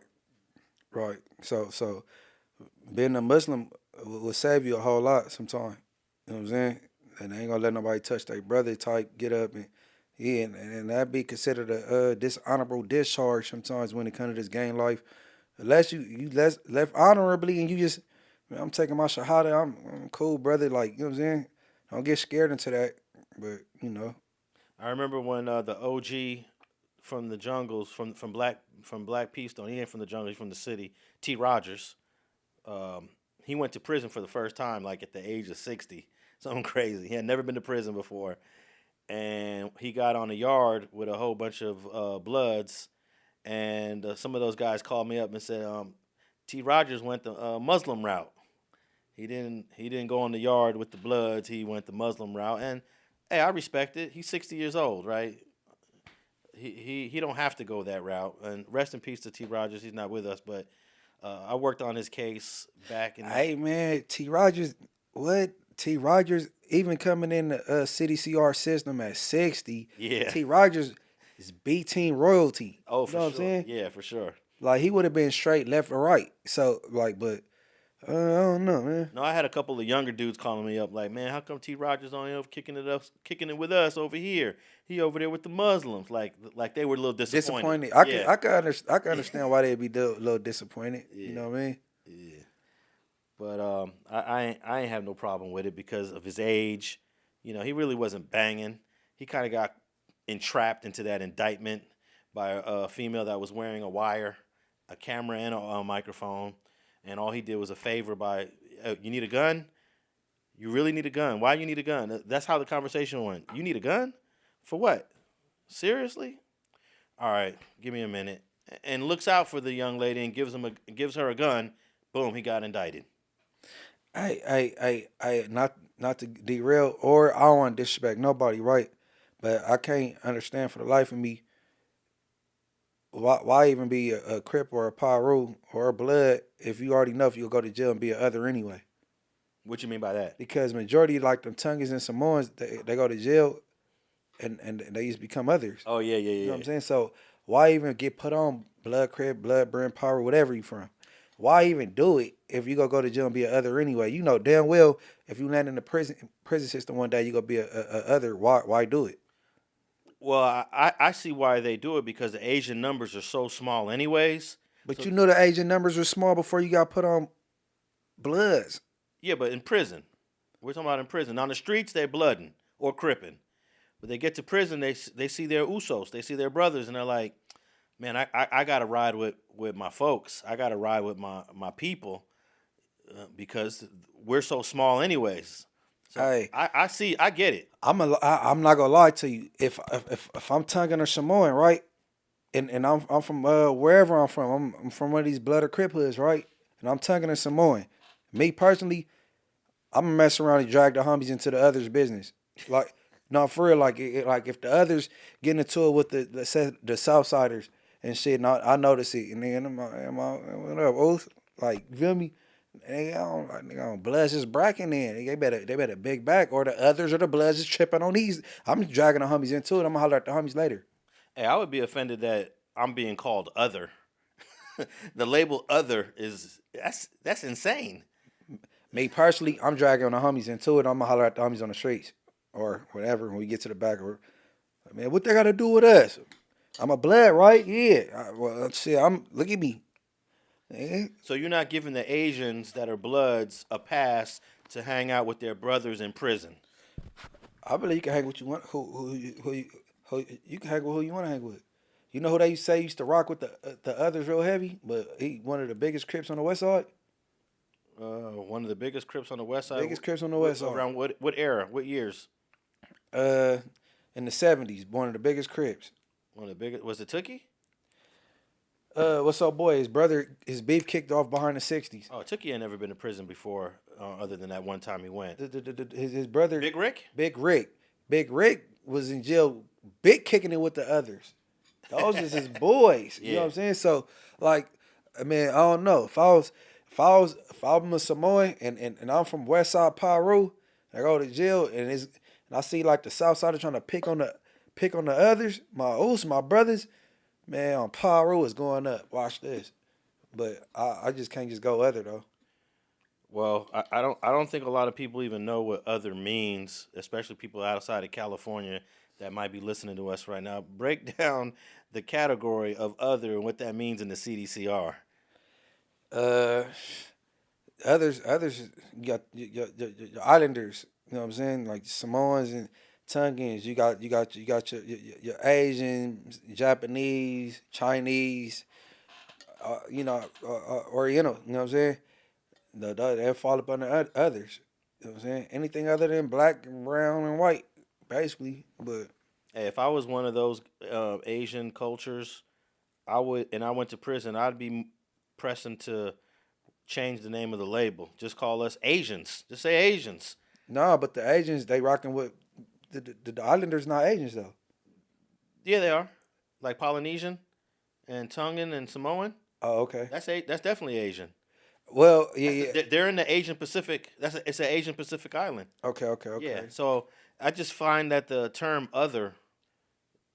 right. So being a Muslim will save you a whole lot sometimes. You know what I'm saying? And they ain't gonna let nobody touch their brother type, get up and yeah, and that be considered a dishonorable discharge sometimes when it comes to this gang life. Unless you left honorably and you just, man, I'm taking my shahada, I'm cool, brother. Like, you know what I'm saying? Don't get scared into that. But, you know. I remember when the OG from the jungles, from Black Peastone, he ain't from the jungle, he's from the city. T. Rogers, he went to prison for the first time, like at the age of 60, something crazy. He had never been to prison before, and he got on a yard with a whole bunch of Bloods, and some of those guys called me up and said, T. Rogers went the Muslim route. He didn't go on the yard with the Bloods. He went the Muslim route, and hey, I respect it. He's 60 years old, right? He don't have to go that route. And rest in peace to T. Rogers. He's not with us, but I worked on his case back in. Hey man, T. Rogers, what? T. Rogers even coming in the City CR system at 60. Yeah. T. Rogers is B team royalty. Oh, you for know sure. What I'm saying? Yeah, for sure. Like he would have been straight left or right. So like, but I don't know, man. No, I had a couple of younger dudes calling me up like, man, how come T. Rogers on here kicking it with us over here? He over there with the Muslims. Like they were a little disappointed. I can understand why they'd be a little disappointed. Yeah. You know what I mean? Yeah. But I ain't have no problem with it because of his age. You know, he really wasn't banging. He kind of got entrapped into that indictment by a female that was wearing a wire, a camera, and a microphone. And all he did was a favor by, you need a gun? You really need a gun. Why you need a gun? That's how the conversation went. You need a gun? For what? Seriously? All right, give me a minute. And looks out for the young lady and gives her a gun. Boom, he got indicted. I not to derail or I don't want to disrespect nobody, right? But I can't understand for the life of me why even be a Crip or a Pyro or a Blood if you already know if you'll go to jail and be a other anyway. What you mean by that? Because majority like them Tongans and Samoans, they go to jail and they just become others. Oh yeah. You know what I'm saying? So why even get put on Blood Crip, Blood Brand, Pyro, whatever you from? Why even do it if you go to jail and be a other anyway? You know damn well if you land in the prison system one day you gonna be a other. Why do it? Well, I see why they do it because the Asian numbers are so small anyways. But so, you know the Asian numbers were small before you got put on Bloods. Yeah, but in prison. We're talking about in prison. On the streets, they're blooding or cripping. But they get to prison, they see their usos. They see their brothers, and they're like, man, I got to ride with my folks. I got to ride with my people because we're so small anyways. So hey, I get it. I'm not gonna lie to you. If I'm Tongan or Samoan, right, and I'm from wherever I'm from. I'm from one of these blood or Crip hoods, right, and I'm Tongan or Samoan. Me personally, I'm gonna mess around and drag the homies into the others' business. Like, no, for real. Like if the others get into it with the Southsiders and shit, and I notice it, and then I'm what up, Oath? Like, you feel me? They don't Bloods just bracking in. They better big back or the others or the Bloods just tripping on these. I'm dragging the homies into it. I'm gonna holler at the homies later. Hey, I would be offended that I'm being called other. The label other that's insane. Me personally, I'm dragging the homies into it. I'm gonna holler at the homies on the streets or whatever when we get to the back. Or man, what they got to do with us? I'm a Blood, right? Yeah. Well, shit. Look at me. So you're not giving the Asians that are Bloods a pass to hang out with their brothers in prison? I believe you can hang with you want. Who you can hang with who you want to hang with. You know who they say used to rock with the others real heavy, but he one of the biggest Crips on the West Side. One of the biggest Crips on the West Side. Biggest Crips on the West Side. Around what era? What years? In the 70s, one of the biggest Crips. One of the biggest was it Tookie? What's up, boy? His beef kicked off behind the 60s. Oh, Tookie ain't never been to prison before, other than that one time he went. His brother, Big Rick? Big Rick was in jail, big kicking it with the others. Those is his boys. You know what I'm saying? So, like, I mean, I don't know. If I'm a Samoan and I'm from West Side Peru, I go to jail and I see like the South Side trying to pick on the others, my brothers, man, on Peru is going up. Watch this. But I just can't just go other though. Well, I don't think a lot of people even know what other means, especially people outside of California that might be listening to us right now. Break down the category of other and what that means in the CDCR. Others, you got your Islanders. You know what I'm saying? Like Samoans and Tongans. You got your Asian, Japanese, Chinese. Oriental. You know what I'm saying? They fall up under others. You know what I'm saying? Anything other than black and brown and white, basically. But Hey, if I was one of those Asian cultures, I went to prison, I'd be pressing to change the name of the label. Just call us Asians. Just say Asians. nah, but the Asians they rocking with the Islanders not Asians though. Yeah, they are. Like Polynesian and Tongan and Samoan. Oh, okay. That's definitely Asian. Well, yeah. They're in the Asian Pacific. It's an Asian Pacific island. Okay. Yeah. So I just find that the term "other"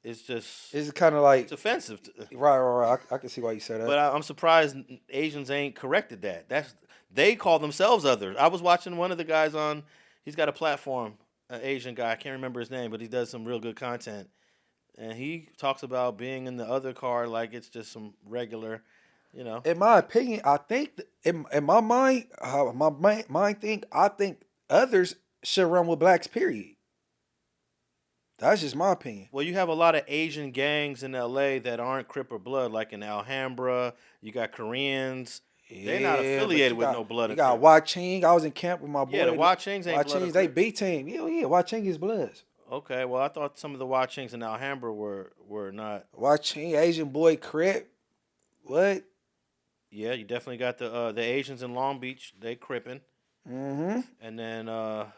is just It's kind of like it's offensive. right. I can see why you said that. But I'm surprised Asians ain't corrected that. They call themselves others. I was watching one of the guys on. He's got a platform, an Asian guy. I can't remember his name, but he does some real good content. And he talks about being in the other car like it's just some regular, you know. In my opinion, I think in my mind, how my mind think, I think others should run with blacks. Period. That's just my opinion. Well, you have a lot of Asian gangs in L.A. that aren't Crip or Blood, like in Alhambra. You got Koreans. They're not affiliated with no Blood. You got Waching. I was in camp with my boy. Yeah, the Wachings ain't Blood. They B team. Yeah, Waching is Bloods. Okay, well, I thought some of the Wachings in Alhambra were not. Waching, Asian boy, Crip. What? Yeah, you definitely got the Asians in Long Beach. They Crippin'. Mm-hmm. And then a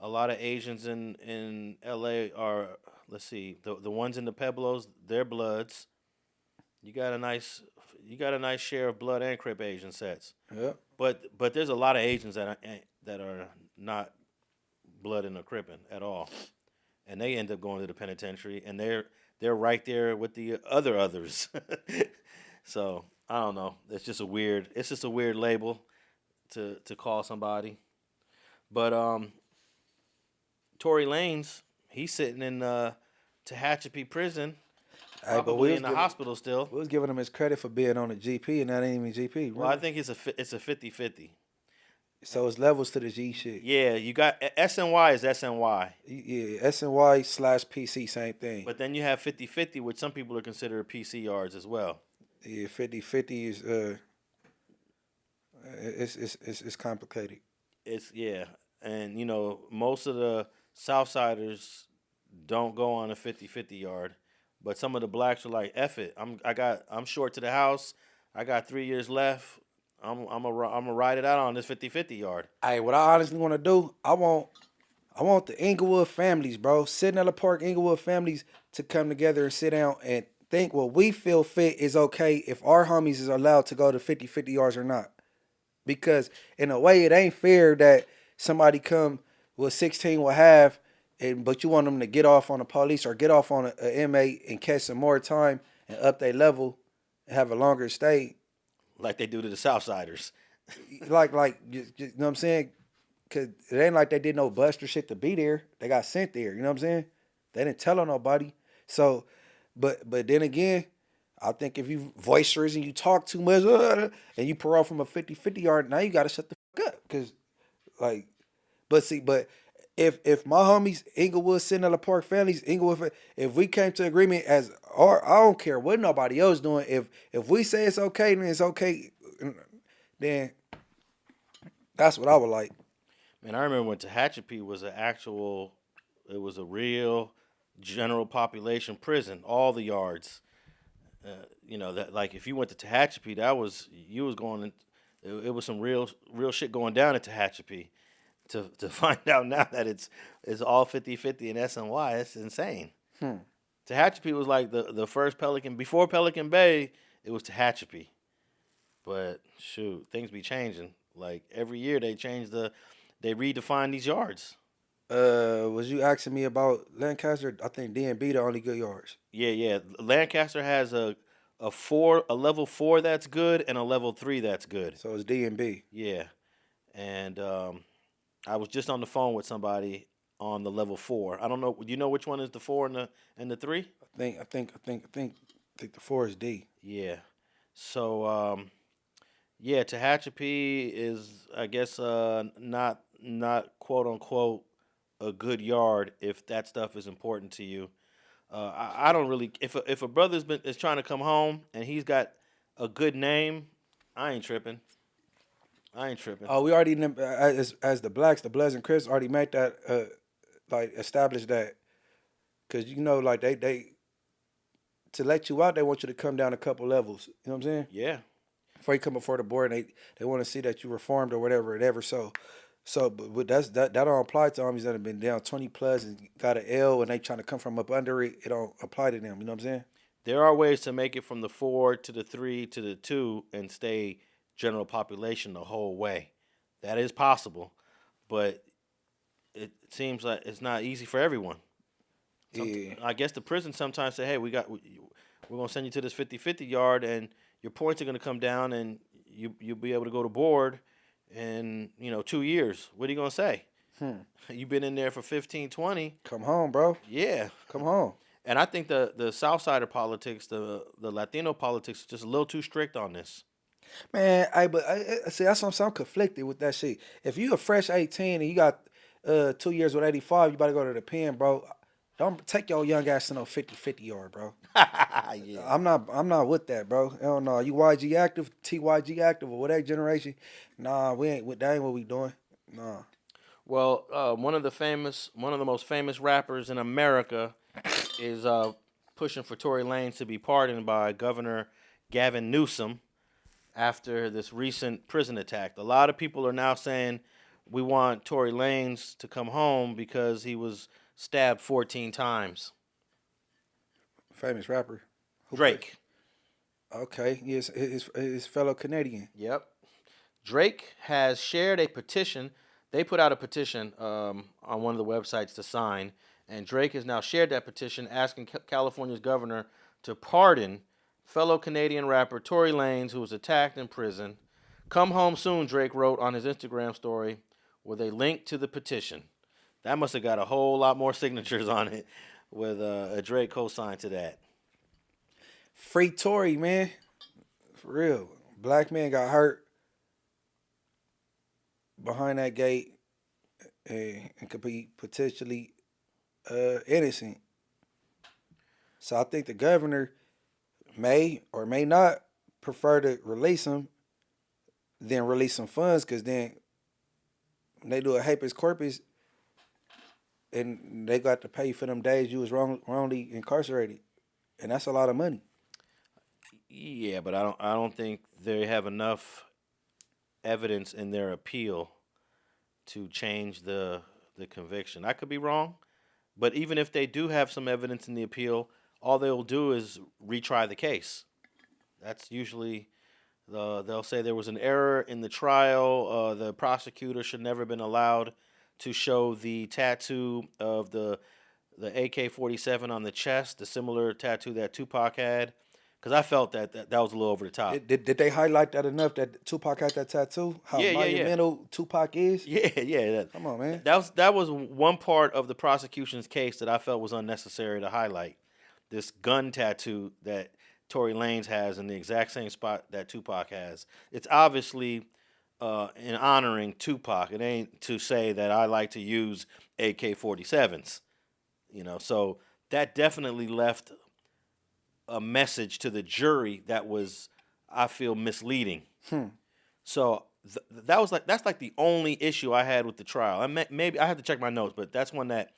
lot of Asians in L.A. are, let's see, the ones in the Pueblos, they're Bloods. You got a nice share of Blood and Crip Asian sets. Yeah. But there's a lot of Asians that are not Blood and Crippin' at all, and they end up going to the penitentiary, and they're right there with the others. So I don't know. It's just a weird label to call somebody. But Tory Lanez, he's sitting in Tehachapi prison, probably in the hospital still. We was giving him his credit for being on the GP, and that ain't even GP. Really. Well, I think it's a 50-50. So it's levels to the G shit. Yeah, you got SNY is SNY. Yeah, SNY/PC, same thing. But then you have 50-50, which some people are considered PC yards as well. Yeah, 50-50 is it's complicated. And you know, most of the Southsiders don't go on a 50-50 yard, but some of the blacks are like, F it, I'm short to the house. I got 3 years left. I'm gonna ride it out on this 50-50 yard. Hey, what I honestly want to do, I want the Inglewood families, bro, Sidnella Park Inglewood families to come together and sit down and think what we feel fit is okay if our homies is allowed to go to 50-50 yards or not. Because in a way, it ain't fair that somebody come with 16 will have, but you want them to get off on the police or get off on an inmate and catch some more time and up their level and have a longer stay. Like they do to the Southsiders. like you know what I'm saying? Because it ain't like they did no bust or shit to be there. They got sent there. You know what I'm saying? They didn't tell on nobody. So, but then again, I think if you boisterous and you talk too much and you parole from a 50-50 yard, now you got to shut the fuck up. Because, like, but if my homies, Inglewood, Sidnella Park families, Inglewood, if we came to agreement as, or I don't care what nobody else doing, if we say it's okay, then it's okay, then that's what I would like. Man, I remember when Tehachapi was it was a real general population prison, all the yards. You know that like if you went to Tehachapi, that was you was going. It was some real shit going down at Tehachapi. To find out now that it's all 50-50 in SNY, it's insane. Tehachapi was like the first Pelican before Pelican Bay. It was Tehachapi, but shoot, things be changing. Like every year they redefine these yards. Was you asking me about Lancaster? I think DNB the only good yards. Yeah. Lancaster has a level 4 that's good and a level 3 that's good. So it's DNB. Yeah, and I was just on the phone with somebody on the level 4. I don't know. Do you know which one is the 4 and the 3? I think the 4 is D. Yeah. So Tehachapi is I guess not quote unquote a good yard if that stuff is important to you. I don't really if a brother's is trying to come home and he's got a good name, I ain't tripping. Oh, we already as the Blacks, the Bloods and Crips already made that like established that, cause you know like they to let you out they want you to come down a couple levels. You know what I'm saying? Yeah. Before you come before the board, they want to see that you reformed or whatever. But that don't apply to armies that have been down 20 plus and got an L and they trying to come from up under it. It don't apply to them. You know what I'm saying? There are ways to make it from the 4 to the 3 to the 2 and stay general population the whole way. That is possible, but it seems like it's not easy for everyone. Yeah. I guess the prison sometimes say, hey, we're going to send you to this 50-50 yard and your points are going to come down and you'll be able to go to board in 2 years. What are you going to say? You've been in there for 15, 20. Come home, bro. Yeah. Come home. And I think the South Sider politics, the Latino politics, is just a little too strict on this. Man, I see that's what I'm conflicted with that shit. If you a fresh 18 and you got 2 years with 85, you about to go to the pen, bro. Don't take your young ass to no 50-50 yard, bro. Yeah. I'm not with that, bro. Hell no. You YG active, TYG active, or whatever generation. Nah, that ain't what we doing. Nah. Well, one of the most famous rappers in America is pushing for Tory Lanez to be pardoned by Governor Gavin Newsom after this recent prison attack. A lot of people are now saying we want Tory Lanez to come home because he was stabbed 14 times. Famous rapper. Drake. Okay, yes, his fellow Canadian. Yep. Drake has shared a petition. They put out a petition on one of the websites to sign, and Drake has now shared that petition asking California's governor to pardon fellow Canadian rapper Tory Lanez, who was attacked in prison. Come home soon, Drake wrote on his Instagram story with a link to the petition. That must have got a whole lot more signatures on it with a Drake co-sign to that. Free Tory, man. For real. Black man got hurt behind that gate and could be potentially innocent. So I think the governor may or may not prefer to release him than release some funds, because then when they do a habeas corpus and they got to pay for them days you was wrongly incarcerated, and that's a lot of money. Yeah, but I don't think they have enough evidence in their appeal to change the conviction. I could be wrong, but even if they do have some evidence in the appeal, all they'll do is retry the case. That's usually they'll say there was an error in the trial. The prosecutor should never have been allowed to show the tattoo of the AK-47 on the chest, the similar tattoo that Tupac had, because I felt that was a little over the top. Did they highlight that enough that Tupac had that tattoo? How monumental Tupac is? Yeah. Come on, man. That was one part of the prosecution's case that I felt was unnecessary to highlight. This gun tattoo that Tory Lanez has in the exact same spot that Tupac has. It's obviously in honoring Tupac. It ain't to say that I like to use AK-47s. So that definitely left a message to the jury that was, I feel, misleading. So that's like the only issue I had with the trial. Maybe I have to check my notes, but that's one that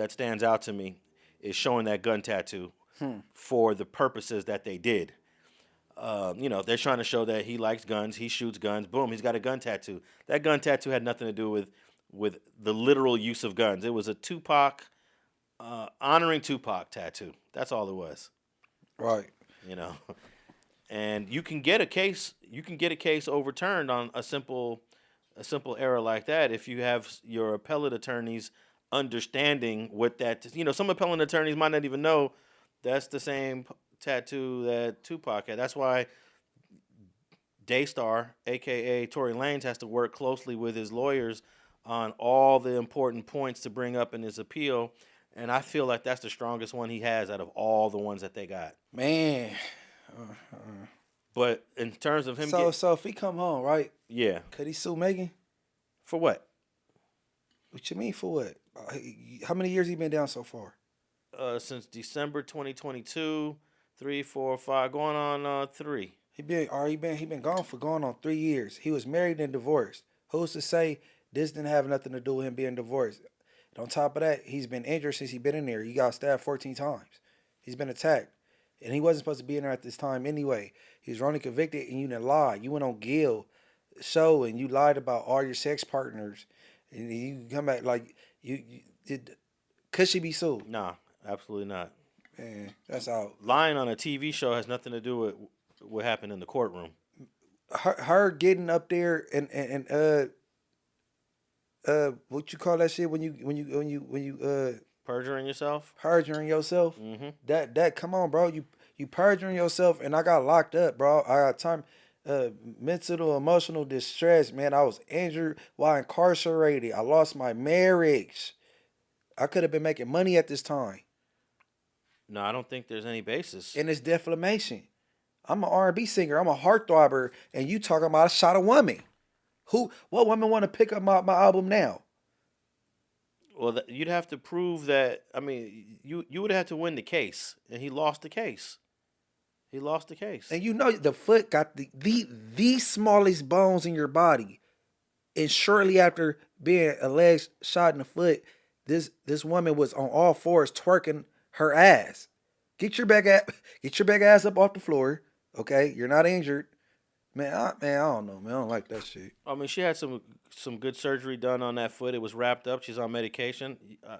stands out to me, is showing that gun tattoo. for the purposes that they did. You know, they're trying to show that he likes guns, he shoots guns. Boom, he's got a gun tattoo. That gun tattoo had nothing to do with the literal use of guns. It was a Tupac, honoring Tupac tattoo. That's all it was. Right. You know, and you can get a case overturned on a simple error like that if you have your appellate attorneys understanding what that. You know, some appellate attorneys might not even know that's the same tattoo that Tupac had. That's why Daystar, aka Tory Lanez, has to work closely with his lawyers on all the important points to bring up in his appeal. And I feel like that's the strongest one he has out of all the ones that they got. Man. But in terms of him, so if he come home, right? Yeah. Could he sue Megan? For what? What you mean for what? How many years he been down so far? Since December 2022, 3, 4, 5, going on 3. He been gone for going on 3 years. He was married and divorced. Who's to say this didn't have nothing to do with him being divorced? And on top of that, he's been injured since he been in there. He got stabbed 14 times. He's been attacked. And he wasn't supposed to be in there at this time anyway. He was wrongly convicted and you didn't lie. You went on Gil show and you lied about all your sex partners. And you come back like you did. Could she be sued? Nah, absolutely not. Man, that's out. Lying on a TV show has nothing to do with what happened in the courtroom. Her getting up there and what you call that shit when you perjuring yourself? Perjuring yourself? Mm-hmm. That come on, bro. You perjuring yourself, and I got locked up, bro. I got time, mental, emotional distress, man. I was injured while incarcerated. I lost my marriage. I could have been making money at this time. No, I don't think there's any basis. And it's defamation. I'm an R&B singer. I'm a heartthrobber, and you talking about I shot a woman. What woman want to pick up my album now? Well, you'd have to prove that. I mean, you would have to win the case, and he lost the case. He lost the case. And you know the foot got the smallest bones in your body. And shortly after being alleged shot in the foot, this woman was on all fours twerking her ass. Get your back ass up off the floor. Okay, you're not injured. Man, I don't know, man. I don't like that shit. I mean, she had some good surgery done on that foot. It was wrapped up. She's on medication.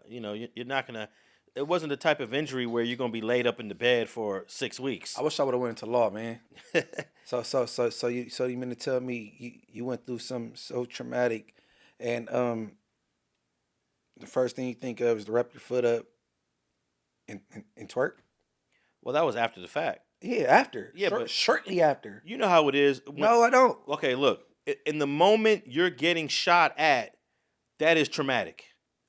You know, you're not gonna. It wasn't the type of injury where you're gonna be laid up in the bed for 6 weeks. I wish I would have went into law, man. So you mean to tell me you went through something so traumatic, and the first thing you think of is to wrap your foot up and twerk? Well, that was after the fact. Yeah, after. Yeah, but shortly after. You know how it is. No, I don't. Okay, look. In the moment you're getting shot at, that is traumatic.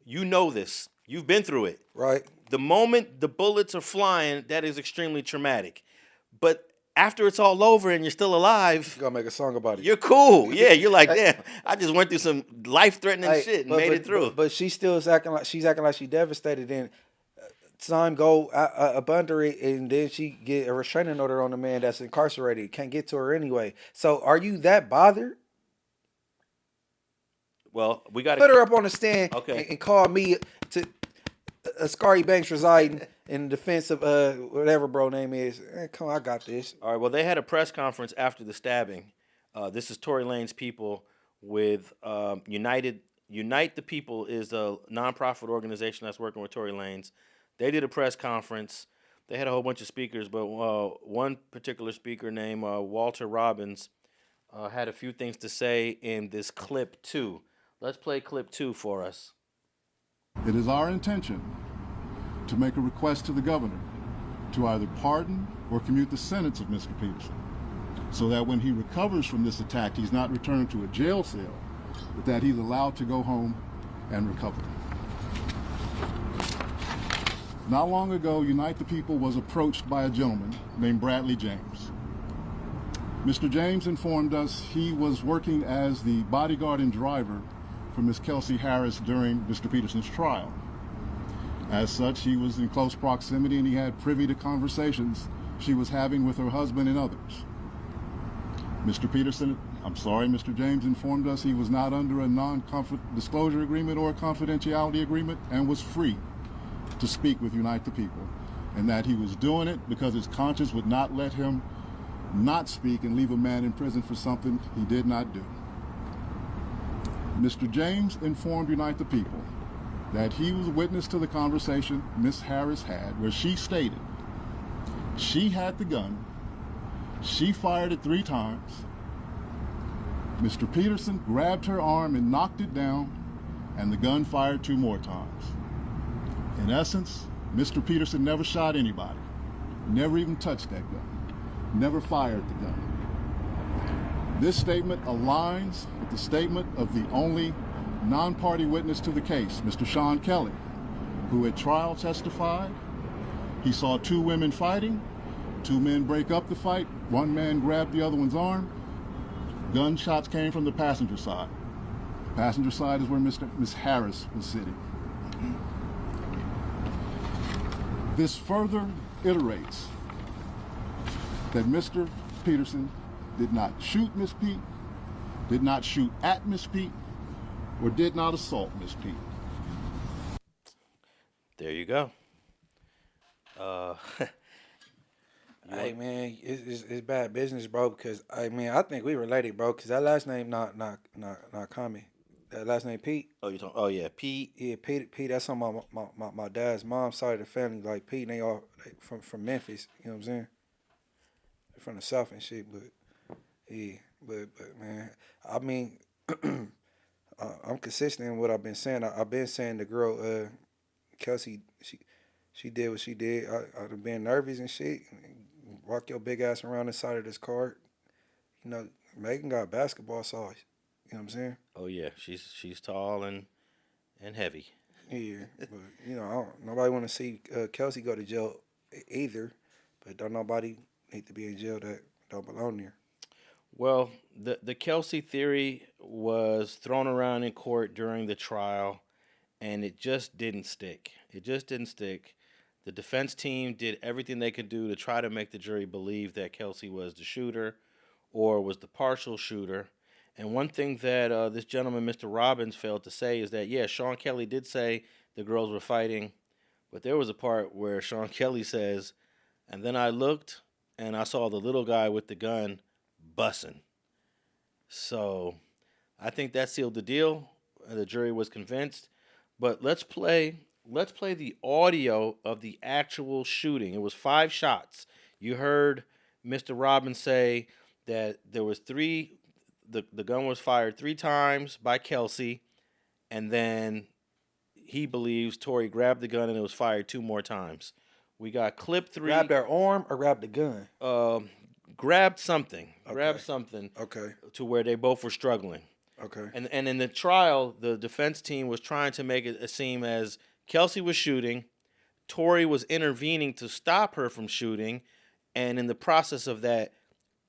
You know this. You've been through it. Right. The moment the bullets are flying, that is extremely traumatic. But after it's all over and you're still alive, you're gonna make a song about it. You're cool. Yeah, you're like, damn, I just went through some life-threatening shit and made it through. But she's still acting like she's devastated. And time go up under it, and then she get a restraining order on the man that's incarcerated. Can't get to her anyway. So are you that bothered? Well, we got to put her up on the stand, okay, and call me to Scary Banks residing in defense of whatever bro name is. Come on, I got this. All right. Well, they had a press conference after the stabbing. This is Tory Lanez people with Unite the People is a nonprofit organization that's working with Tory Lanez. They did a press conference. They had a whole bunch of speakers, but one particular speaker named Walter Robbins had a few things to say in this clip 2. Let's play clip 2 for us. It is our intention to make a request to the governor to either pardon or commute the sentence of Mr. Peterson, so that when he recovers from this attack, he's not returned to a jail cell, but that he's allowed to go home and recover. Not long ago, Unite the People was approached by a gentleman named Bradley James. Mr. James informed us he was working as the bodyguard and driver for Miss Kelsy Harris during Mr. Peterson's trial. As such, he was in close proximity and he had privy to conversations she was having with her husband and others. Mr. James informed us he was not under a non-disclosure agreement or a confidentiality agreement and was free to speak with Unite the People. and that he was doing it because his conscience would not let him not speak and leave a man in prison for something he did not do. Mr. James informed Unite the People that he was witness to the conversation Ms. Harris had, where she stated she had the gun, she fired it 3 times, Mr. Peterson grabbed her arm and knocked it down, and the gun fired 2 more times. In essence, Mr. Peterson never shot anybody, never even touched that gun, never fired the gun. This statement aligns with the statement of the only non-party witness to the case, Mr. Sean Kelly, who at trial testified he saw 2 women fighting, 2 men break up the fight, 1 man grabbed the other one's arm. Gunshots came from the passenger side. The passenger side is where Ms. Harris was sitting. This further iterates that Mr. Peterson did not shoot Miss Pete, did not shoot at Miss Pete, or did not assault Miss Pete. There you go. Hey man, it's bad business, bro. Because I think we related, bro. Because that last name not common. That last name Pete. Oh, you talking? Oh yeah, Pete. Yeah, Pete. That's on my dad's mom's side of the family. Like Pete, and they all from Memphis. You know what I'm saying? They're from the South and shit. But yeah, but man, I mean, I'm consistent in what I've been saying. I've been saying the girl, Kelsey, she did what she did. I've been nervous and shit. Walk your big ass around the side of this car. You know, Megan got basketball size. You know what I'm saying? Oh yeah, she's tall and heavy. Yeah, but you know, nobody want to see Kelsey go to jail either. But don't nobody need to be in jail that don't belong there. Well, the Kelsey theory was thrown around in court during the trial, and it just didn't stick. The defense team did everything they could do to try to make the jury believe that Kelsey was the shooter or was the partial shooter. And one thing that this gentleman, Mr. Robbins, failed to say is that, yeah, Sean Kelly did say the girls were fighting, but there was a part where Sean Kelly says, and then I looked and I saw the little guy with the gun bussing. So I think that sealed the deal. The jury was convinced. But let's play the audio of the actual shooting. It was 5 shots. You heard Mr. Robbins say that there was 3, the gun was fired 3 times by Kelsey, and then he believes Torey grabbed the gun and it was fired 2 more times. We got clip 3. Grabbed their arm or grabbed the gun? Grabbed something. Okay. Grabbed something. Okay. To where they both were struggling. Okay. And in the trial, the defense team was trying to make it seem as Kelsey was shooting, Torey was intervening to stop her from shooting, and in the process of that,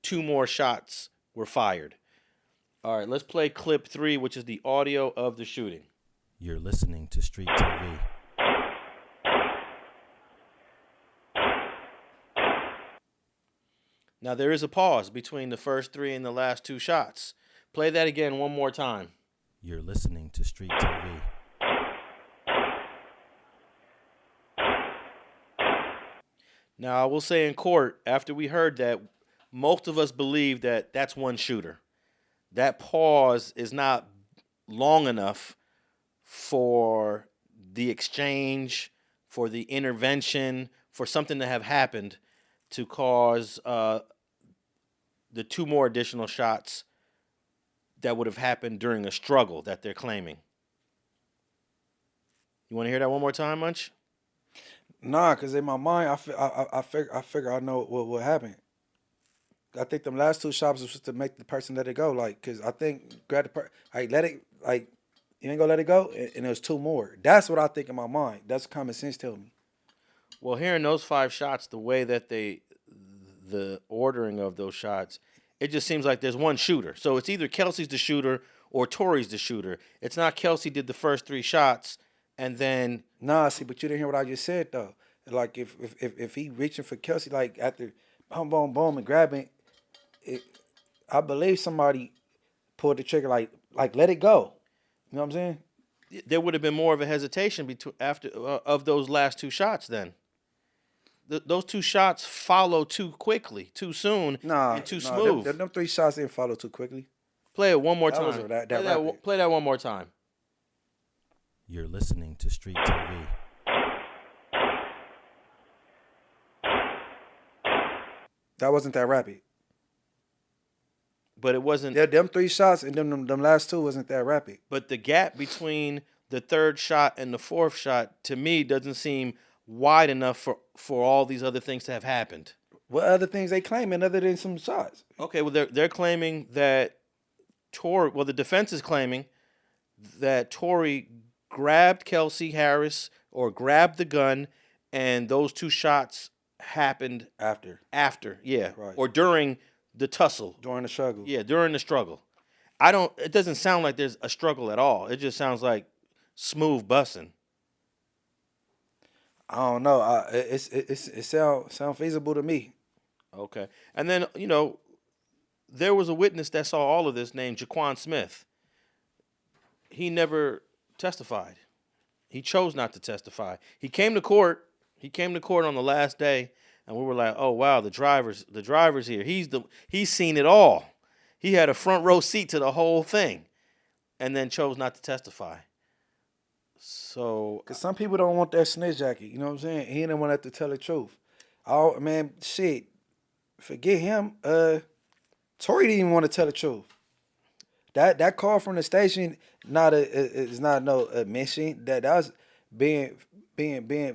2 more shots were fired. All right, let's play clip 3, which is the audio of the shooting. You're listening to Street TV. Now, there is a pause between the first 3 and the last 2 shots. Play that again one more time. You're listening to Street TV. Now, I will say in court, after we heard that, most of us believe that that's one shooter. That pause is not long enough for the exchange, for the intervention, for something to have happened to cause the 2 more additional shots that would have happened during a struggle that they're claiming. You want to hear that one more time, Munch? Nah, cause in my mind, I figure I know what happened. I think them last 2 shots was just to make the person let it go, like, cause I think grab the let it, like, you ain't gonna let it go, and there's 2 more. That's what I think in my mind. That's common sense telling me. Well, hearing those 5 shots, the way that the ordering of those shots, it just seems like there's one shooter. So it's either Kelsey's the shooter or Torey's the shooter. It's not Kelsey did the first 3 shots and then. Nah, see, but you didn't hear what I just said though. Like if he reaching for Kelsey, like after boom, boom, boom, and grabbing, I believe somebody pulled the trigger, like let it go. You know what I'm saying? There would have been more of a hesitation after of those last 2 shots then. those two shots follow too quickly, too soon, and too smooth. Them 3 shots didn't follow too quickly. Play it one more That was time. that play, rapid. play that one more time. You're listening to Street TV. That wasn't that rapid. But it wasn't. Yeah, them 3 shots and them last 2 wasn't that rapid. But the gap between the third shot and the fourth shot, to me, doesn't seem wide enough for all these other things to have happened. What other things they claiming other than some shots? Okay, well, they're claiming that the defense is claiming that Torey grabbed Kelsy Harris or grabbed the gun, and those 2 shots happened after, yeah, Right. or during the tussle. During the struggle. Yeah, during the struggle. It doesn't sound like there's a struggle at all. It just sounds like smooth bussing. I don't know. It sound feasible to me. Okay. And then, there was a witness that saw all of this named Jaquon Smith. He never testified. He chose not to testify. He came to court on the last day, and we were like, "Oh wow, the driver's here. He's seen it all. He had a front row seat to the whole thing," and then chose not to testify. So, Cause some people don't want that snitch jacket. You know what I'm saying? He didn't want to have to tell the truth. Oh man, shit. Forget him. Tory didn't even want to tell the truth. That call from the station is not no admission. That was being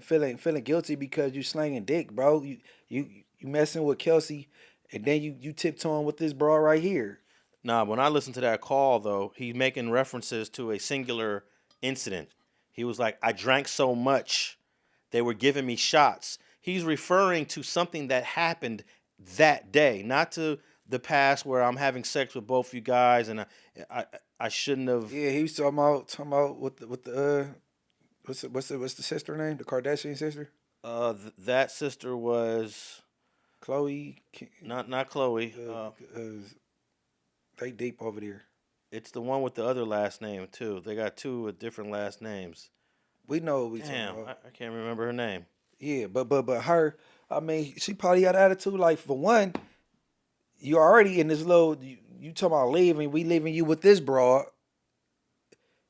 feeling guilty because you slanging dick, bro. You messing with Kelsey, and then you tiptoeing with this bra right here. nah, when I listened to that call, though, he's making references to a singular incident. He was like, "I drank so much, they were giving me shots." He's referring to something that happened that day, not to the past where I'm having sex with both you guys and I shouldn't have. Yeah, he was talking about with the what's the sister name? The Kardashian sister? That sister was Chloe. not Chloe. They deep over there. It's the one with the other last name too. They got 2 with different last names. We know what we talking Damn, about. I can't remember her name. Yeah, but her, I mean, she probably got attitude. Like, for one, you already in this little, you talking about leaving, we leaving you with this broad.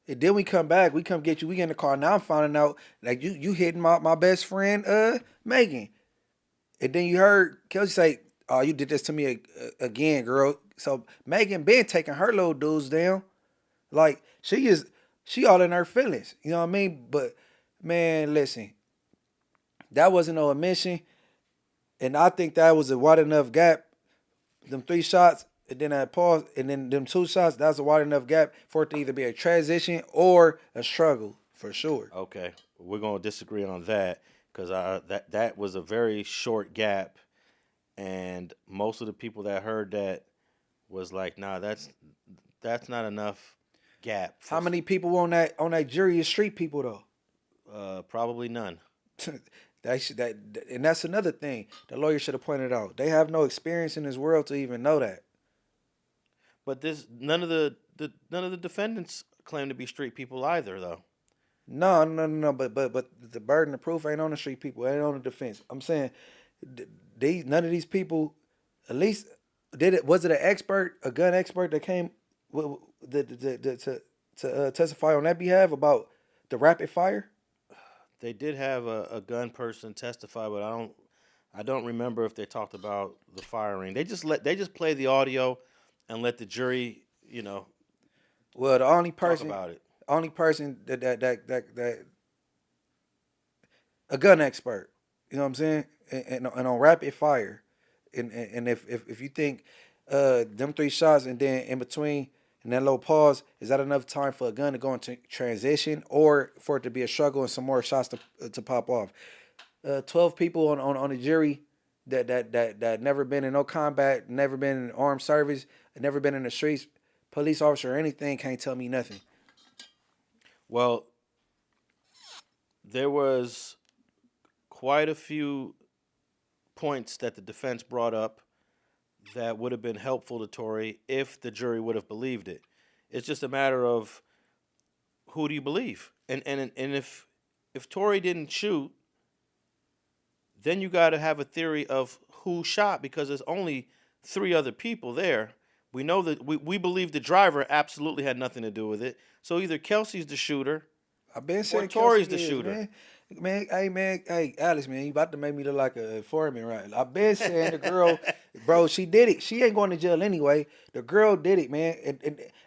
And then we come back, we come get you, we get in the car. Now I'm finding out, like, you hitting my best friend, Megan. And then you heard Kelsey say, "Oh, you did this to me again, girl." So Megan been taking her little dudes down. Like, she all in her feelings. You know what I mean? But, man, listen. That wasn't no admission. And I think that was a wide enough gap. Them 3 shots, and then that pause, and then them 2 shots, that's a wide enough gap for it to either be a transition or a struggle, for sure. Okay, we're gonna disagree on that because that was a very short gap, and most of the people that heard that was like, "Nah, that's not enough gap." How many people on that jury is street people though? Probably none. And that's another thing the lawyer should have pointed out. They have no experience in this world to even know that. But none of the defendants claim to be street people either, though. No. But the burden of proof ain't on the street people. It ain't on the defense. I'm saying none of these people, at least, was it a gun expert that came to testify on that behalf about the rapid fire? They did have a gun person testify, but I don't remember if they talked about the firing. They just play the audio and let the jury, Well, the only person talk about it. Only person that a gun expert, you know what I'm saying, and on rapid fire, and if you think them 3 shots and then in between and that little pause, is that enough time for a gun to go into transition or for it to be a struggle and some more shots to pop off? 12 people on the jury that never been in no combat, never been in armed service, never been in the streets, police officer or anything, can't tell me nothing. Well, there was quite a few points that the defense brought up that would have been helpful to Torey if the jury would have believed it. It's just a matter of who do you believe, and if Torey didn't shoot, then you got to have a theory of who shot, because there's only 3 other people there. We know that we believe the driver absolutely had nothing to do with it. So either Kelsey's the shooter, I've been saying Tory's Kelsey the is, shooter. Hey, Alex, man, you about to make me look like a informant, right? I've been saying the girl, bro, she did it. She ain't going to jail anyway. The girl did it, man.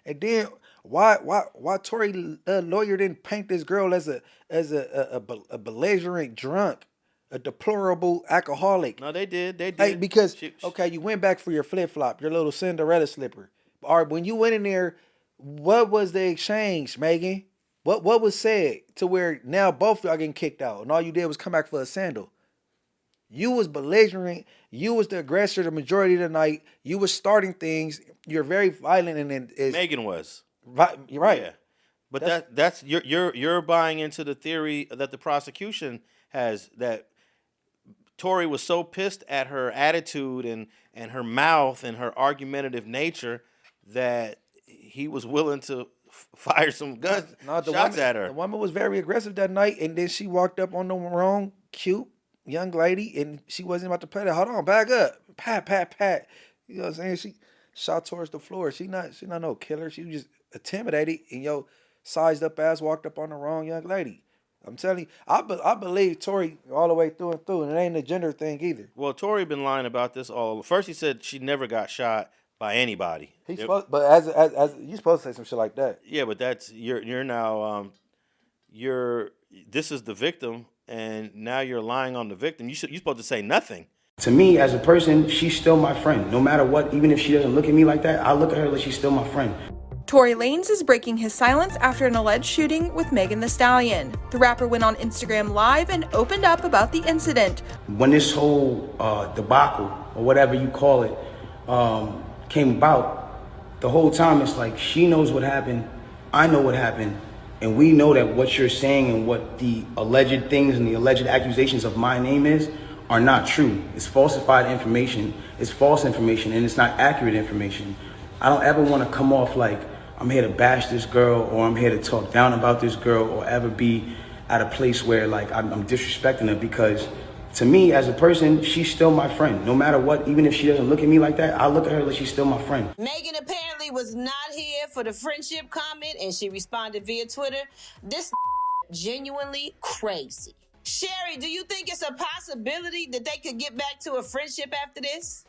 And then why Tory lawyer didn't paint this girl as a belligerent drunk, a deplorable alcoholic? No, they did. They did. Hey, because She- okay, you went back for your flip flop, your little Cinderella slipper. All right, when you went in there, what was the exchange, Megan? What was said to where now both y'all getting kicked out, and all you did was come back for a sandal? You was belligerent. You was the aggressor the majority of the night. You was starting things. You're very violent, and then Megan was. you're right. Yeah. But that's you're buying into the theory that the prosecution has, that Tory was so pissed at her attitude and her mouth and her argumentative nature that he was willing to fire some guns shots at her. The woman was very aggressive that night, and then she walked up on the wrong cute young lady, and she wasn't about to play that. Hold on, back up, pat. You know what I'm saying? She shot towards the floor. She not no killer. She was just intimidated, and yo sized up ass walked up on the wrong young lady. I'm telling you, I believe Tory all the way through and through, and it ain't a gender thing either. Well, Tory been lying about this all. First, he said she never got shot by anybody. But as you supposed to say some shit like that. Yeah, but that's you're now this is the victim, and now you're lying on the victim. You're supposed to say nothing. To me, as a person, she's still my friend. No matter what, even if she doesn't look at me like that, I look at her like she's still my friend. Tory Lanez is breaking his silence after an alleged shooting with Megan Thee Stallion. The rapper went on Instagram Live and opened up about the incident. When this whole debacle, or whatever you call it, came about, the whole time it's like she knows what happened, I know what happened, and we know that what you're saying and what the alleged things and the alleged accusations of my name is are not true. It's falsified information, it's false information, and it's not accurate information. I don't ever want to come off like I'm here to bash this girl, or I'm here to talk down about this girl, or ever be at a place where like I'm disrespecting her, because to me as a person, she's still my friend. No matter what, even if she doesn't look at me like that, I look at her like she's still my friend. Megan apparently was not here for the friendship comment, and she responded via Twitter. This genuinely crazy. Sherry, do you think it's a possibility that they could get back to a friendship after this?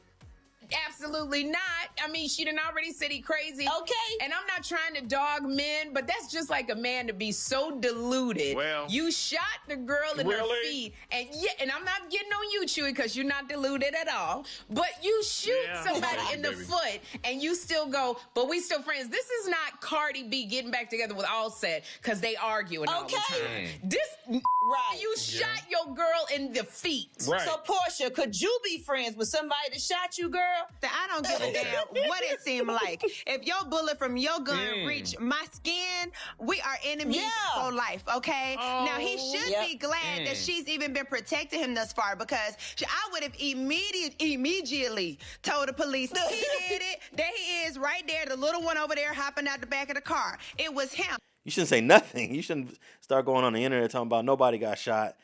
Absolutely not. I mean, she done already said he crazy. Okay. And I'm not trying to dog men, but that's just like a man to be so deluded. Well, you shot the girl in her feet, and and I'm not getting on you, Chewy, because you're not deluded at all. But you shoot somebody in the foot, and you still go, but we still friends. This is not Cardi B getting back together with Offset because they arguing all the time. You shot your girl in the feet. Right. So, Portia, could you be friends with somebody that shot you, girl? I don't give a damn what it seemed like. If your bullet from your gun reach my skin, we are enemies for life, okay? Now, he should be glad that she's even been protecting him thus far, because I would have immediately told the police, he did it, there he is right there, the little one over there hopping out the back of the car. It was him. You shouldn't say nothing. You shouldn't start going on the internet talking about nobody got shot.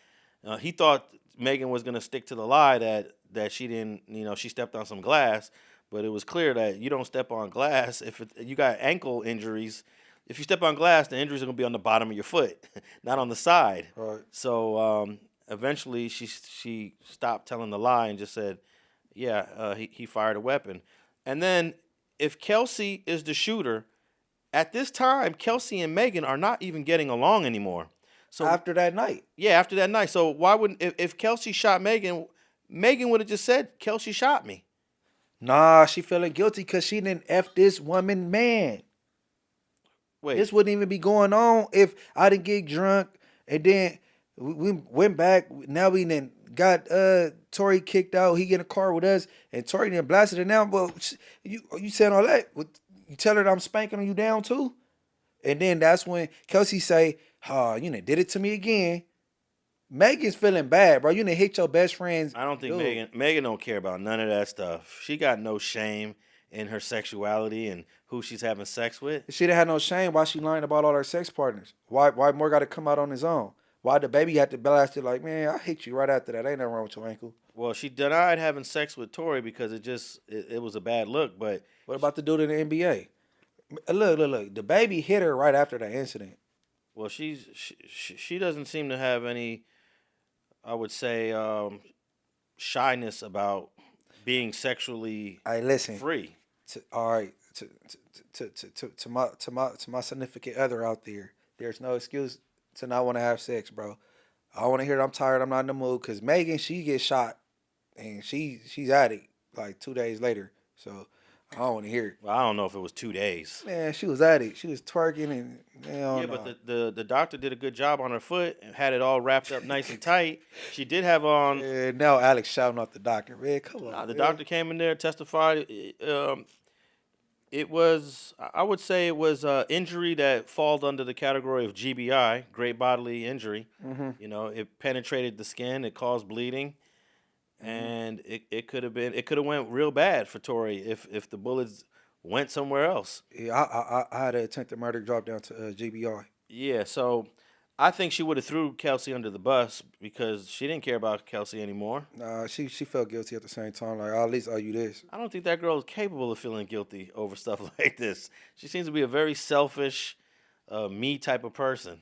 He thought Megan was going to stick to the lie that she didn't, she stepped on some glass, but it was clear that you don't step on glass. If you got ankle injuries, if you step on glass, the injuries are going to be on the bottom of your foot, not on the side. Right. So eventually she stopped telling the lie and just said, he fired a weapon. And then if Kelsey is the shooter, at this time, Kelsey and Megan are not even getting along anymore. So after that night. Yeah, after that night. So why wouldn't, if Kelsey shot Megan would have just said, Kelsey shot me. Nah, she feeling guilty because she didn't F this woman, man. Wait. This wouldn't even be going on if I didn't get drunk and then we went back. Now we then got Tory kicked out. He get in a car with us and Tory then blasted it down. Well, you said all that. You tell her that I'm spanking you down too? And then that's when Kelsey say, you done did it to me again. Megan's feeling bad, bro. You done hit your best friend's. I don't think Megan don't care about none of that stuff. She got no shame in her sexuality and who she's having sex with. She done had no shame. Why she lying about all her sex partners? Why more got to come out on his own? Why the baby had to blast it like, man, I hit you right after that. Ain't nothing wrong with your ankle. Well, she denied having sex with Tory because it was a bad look. But what about the dude in the NBA? Look. The baby hit her right after the incident. Well, she doesn't seem to have any, I would say, shyness about being sexually free. To my significant other out there, there's no excuse to not want to have sex, bro. I want to hear I'm tired, I'm not in the mood, because Megan, she gets shot, and she's at it like 2 days later. So I don't want to hear it. Well, I don't know if it was 2 days. Man, she was at it. She was twerking and but the doctor did a good job on her foot and had it all wrapped up nice and tight. She did have on. And now Alex shouting out the doctor, man. Come on. The doctor came in there, testified. It was, I would say, it was injury that falls under the category of GBI, great bodily injury. Mm-hmm. You know, it penetrated the skin, it caused bleeding. And it could have went real bad for Tory if the bullets went somewhere else. Yeah, I had an attempted murder drop down to GBI. Yeah, so I think she would have threw Kelsey under the bus because she didn't care about Kelsey anymore. Nah, she felt guilty at the same time. Like, I'll at least owe you this. I don't think that girl is capable of feeling guilty over stuff like this. She seems to be a very selfish, me type of person.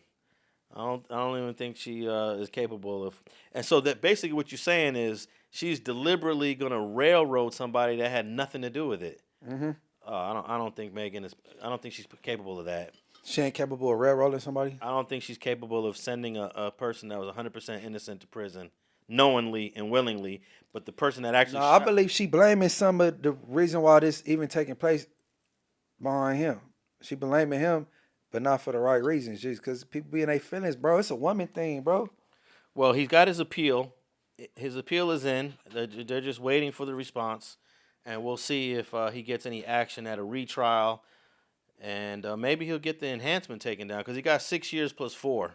I don't even think she is capable of. And so that basically what you're saying is she's deliberately gonna railroad somebody that had nothing to do with it. Mm-hmm. I don't think Megan is. I don't think she's capable of that. She ain't capable of railroading somebody? I don't think she's capable of sending a person that was 100% innocent to prison knowingly and willingly. But the person that actually I believe she blaming some of the reason why this even taking place behind him. She blaming him, but not for the right reasons. Just because people be in their feelings, bro. It's a woman thing, bro. Well, he's got his appeal. His appeal is in. They're just waiting for the response. And we'll see if he gets any action at a retrial. And maybe he'll get the enhancement taken down because he got 6 years plus 4.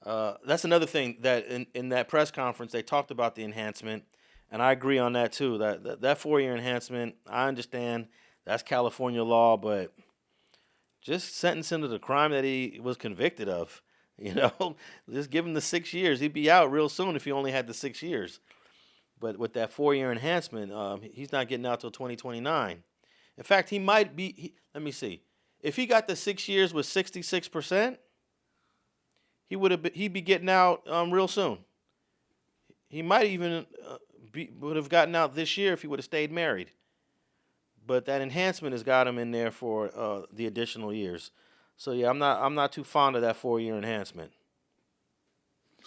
That's another thing that in that press conference, they talked about the enhancement. And I agree on that, too. That 4-year enhancement, I understand that's California law, but just sentence him to the crime that he was convicted of. You know, just give him the 6 years. He'd be out real soon if he only had the 6 years. But with that 4-year enhancement, he's not getting out till 2029. In fact, he might be. Let me see. If he got the 6 years with 66%, he'd be getting out real soon. He might even would have gotten out this year if he would have stayed married. But that enhancement has got him in there for the additional years. So yeah, I'm not too fond of that 4-year enhancement.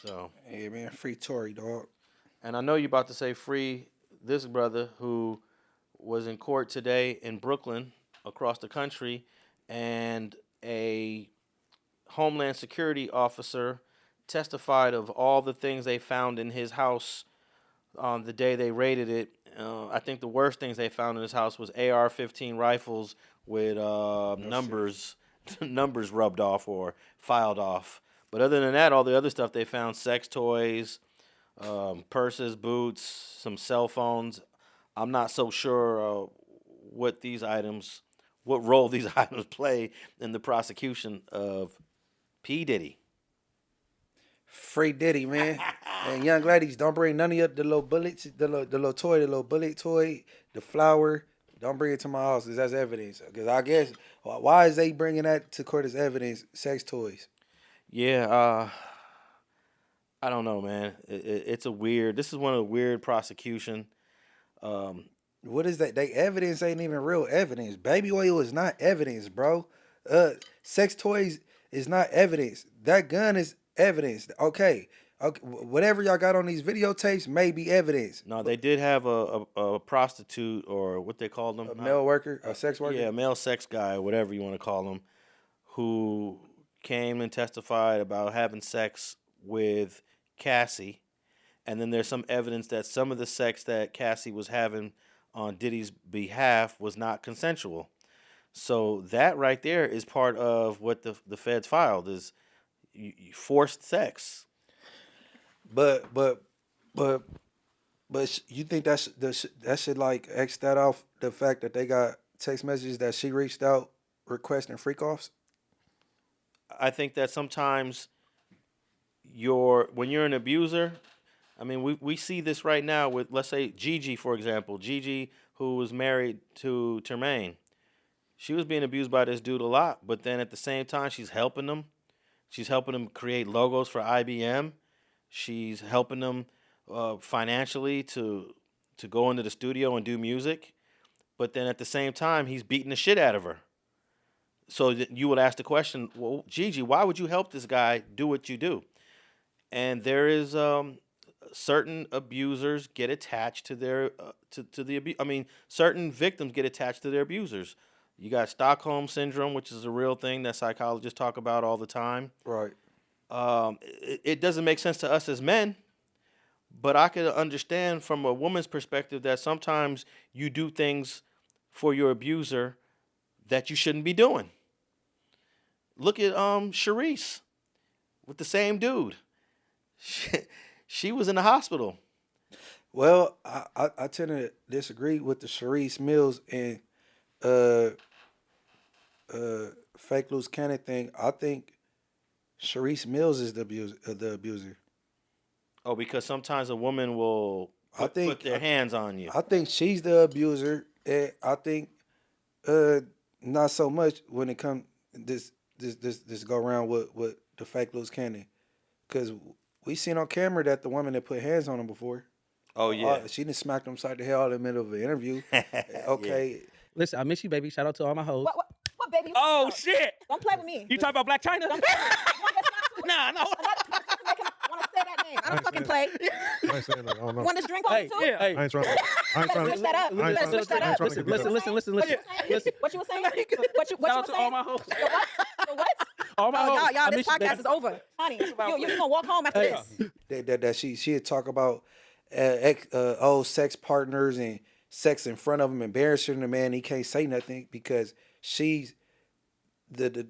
So hey man, free Tory, dog. And I know you're about to say free this brother who was in court today in Brooklyn across the country, and a Homeland Security officer testified of all the things they found in his house on the day they raided it. I think the worst things they found in his house was AR-15 rifles with numbers rubbed off or filed off. But other than that, all the other stuff they found, sex toys, purses, boots, some cell phones. I'm not so sure what role these items play in the prosecution of P. Diddy. Free Diddy, man. And young ladies, don't bring none of the little bullets, the little toy, the little bullet toy, the flower. Don't bring it to my house because that's evidence. Because I guess, why is they bringing that to court as evidence, sex toys? Yeah, I don't know, man. This is one of the weird prosecution. What is that? They evidence ain't even real evidence. Baby oil is not evidence, bro. Sex toys is not evidence. That gun is evidence. Okay. Whatever y'all got on these videotapes may be evidence. No, they did have a prostitute, or what they called them. A male worker, a sex worker? Yeah, a male sex guy, whatever you want to call him, who came and testified about having sex with Cassie. And then there's some evidence that some of the sex that Cassie was having on Diddy's behalf was not consensual. So that right there is part of what the feds filed, is forced sex. But you think that should like X that off the fact that they got text messages that she reached out requesting freak offs? I think that sometimes when you're an abuser, I mean, we see this right now with, let's say, Gigi, for example. Gigi, who was married to Tremaine. She was being abused by this dude a lot, but then at the same time, she's helping him. She's helping him create logos for IBM. She's helping him financially to go into the studio and do music. But then at the same time, he's beating the shit out of her. So you would ask the question, well, Gigi, why would you help this guy do what you do? And there is certain abusers get attached to their to the abuse. I mean, certain victims get attached to their abusers. You got Stockholm syndrome, which is a real thing that psychologists talk about all the time. Right. It doesn't make sense to us as men, but I could understand from a woman's perspective that sometimes you do things for your abuser that you shouldn't be doing. Look at Charisse with the same dude. She was in the hospital. Well, I tend to disagree with the Charisse Mills and fake Luce Cannon thing. I think Charisse Mills is the abuser. Oh, because sometimes a woman will put their hands on you. I think she's the abuser, and I think not so much when it comes this go around with the fake Luce Cannon, because we seen on camera that the woman that put hands on him before. Oh yeah, she didn't smack him upside the head in the middle of an interview. Okay, yeah. Listen, I miss you, baby. Shout out to all my hoes. What baby? Oh shit! Don't play with me. You talking about Black China? Nah, no. Want to say that name? I don't fucking play. I ain't saying that. I don't know. Want this drink on too? Yeah. I ain't trying to. Switch that up. Switch that up. Listen. What you were saying? What you Shout out were to saying? all my hoes. The what? All my hoes. Y'all, this podcast is over, honey. You gonna walk home after this? That she'd talk about old sex partners and sex in front of him, embarrassing the man. He can't say nothing because she's the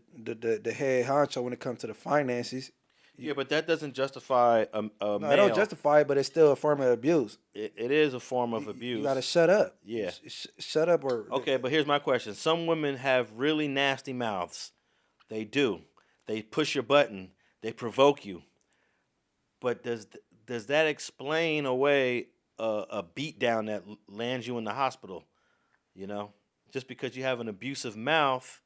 head honcho when it comes to the finances. Yeah, but that doesn't justify a No, male. it don't justify it, but it's still a form of abuse. It is a form of abuse. You gotta shut up. Yeah. Shut up. Okay, but here's my question. Some women have really nasty mouths. They do. They push your button. They provoke you. But does that explain away a beat down that lands you in the hospital? You know, just because you have an abusive mouth.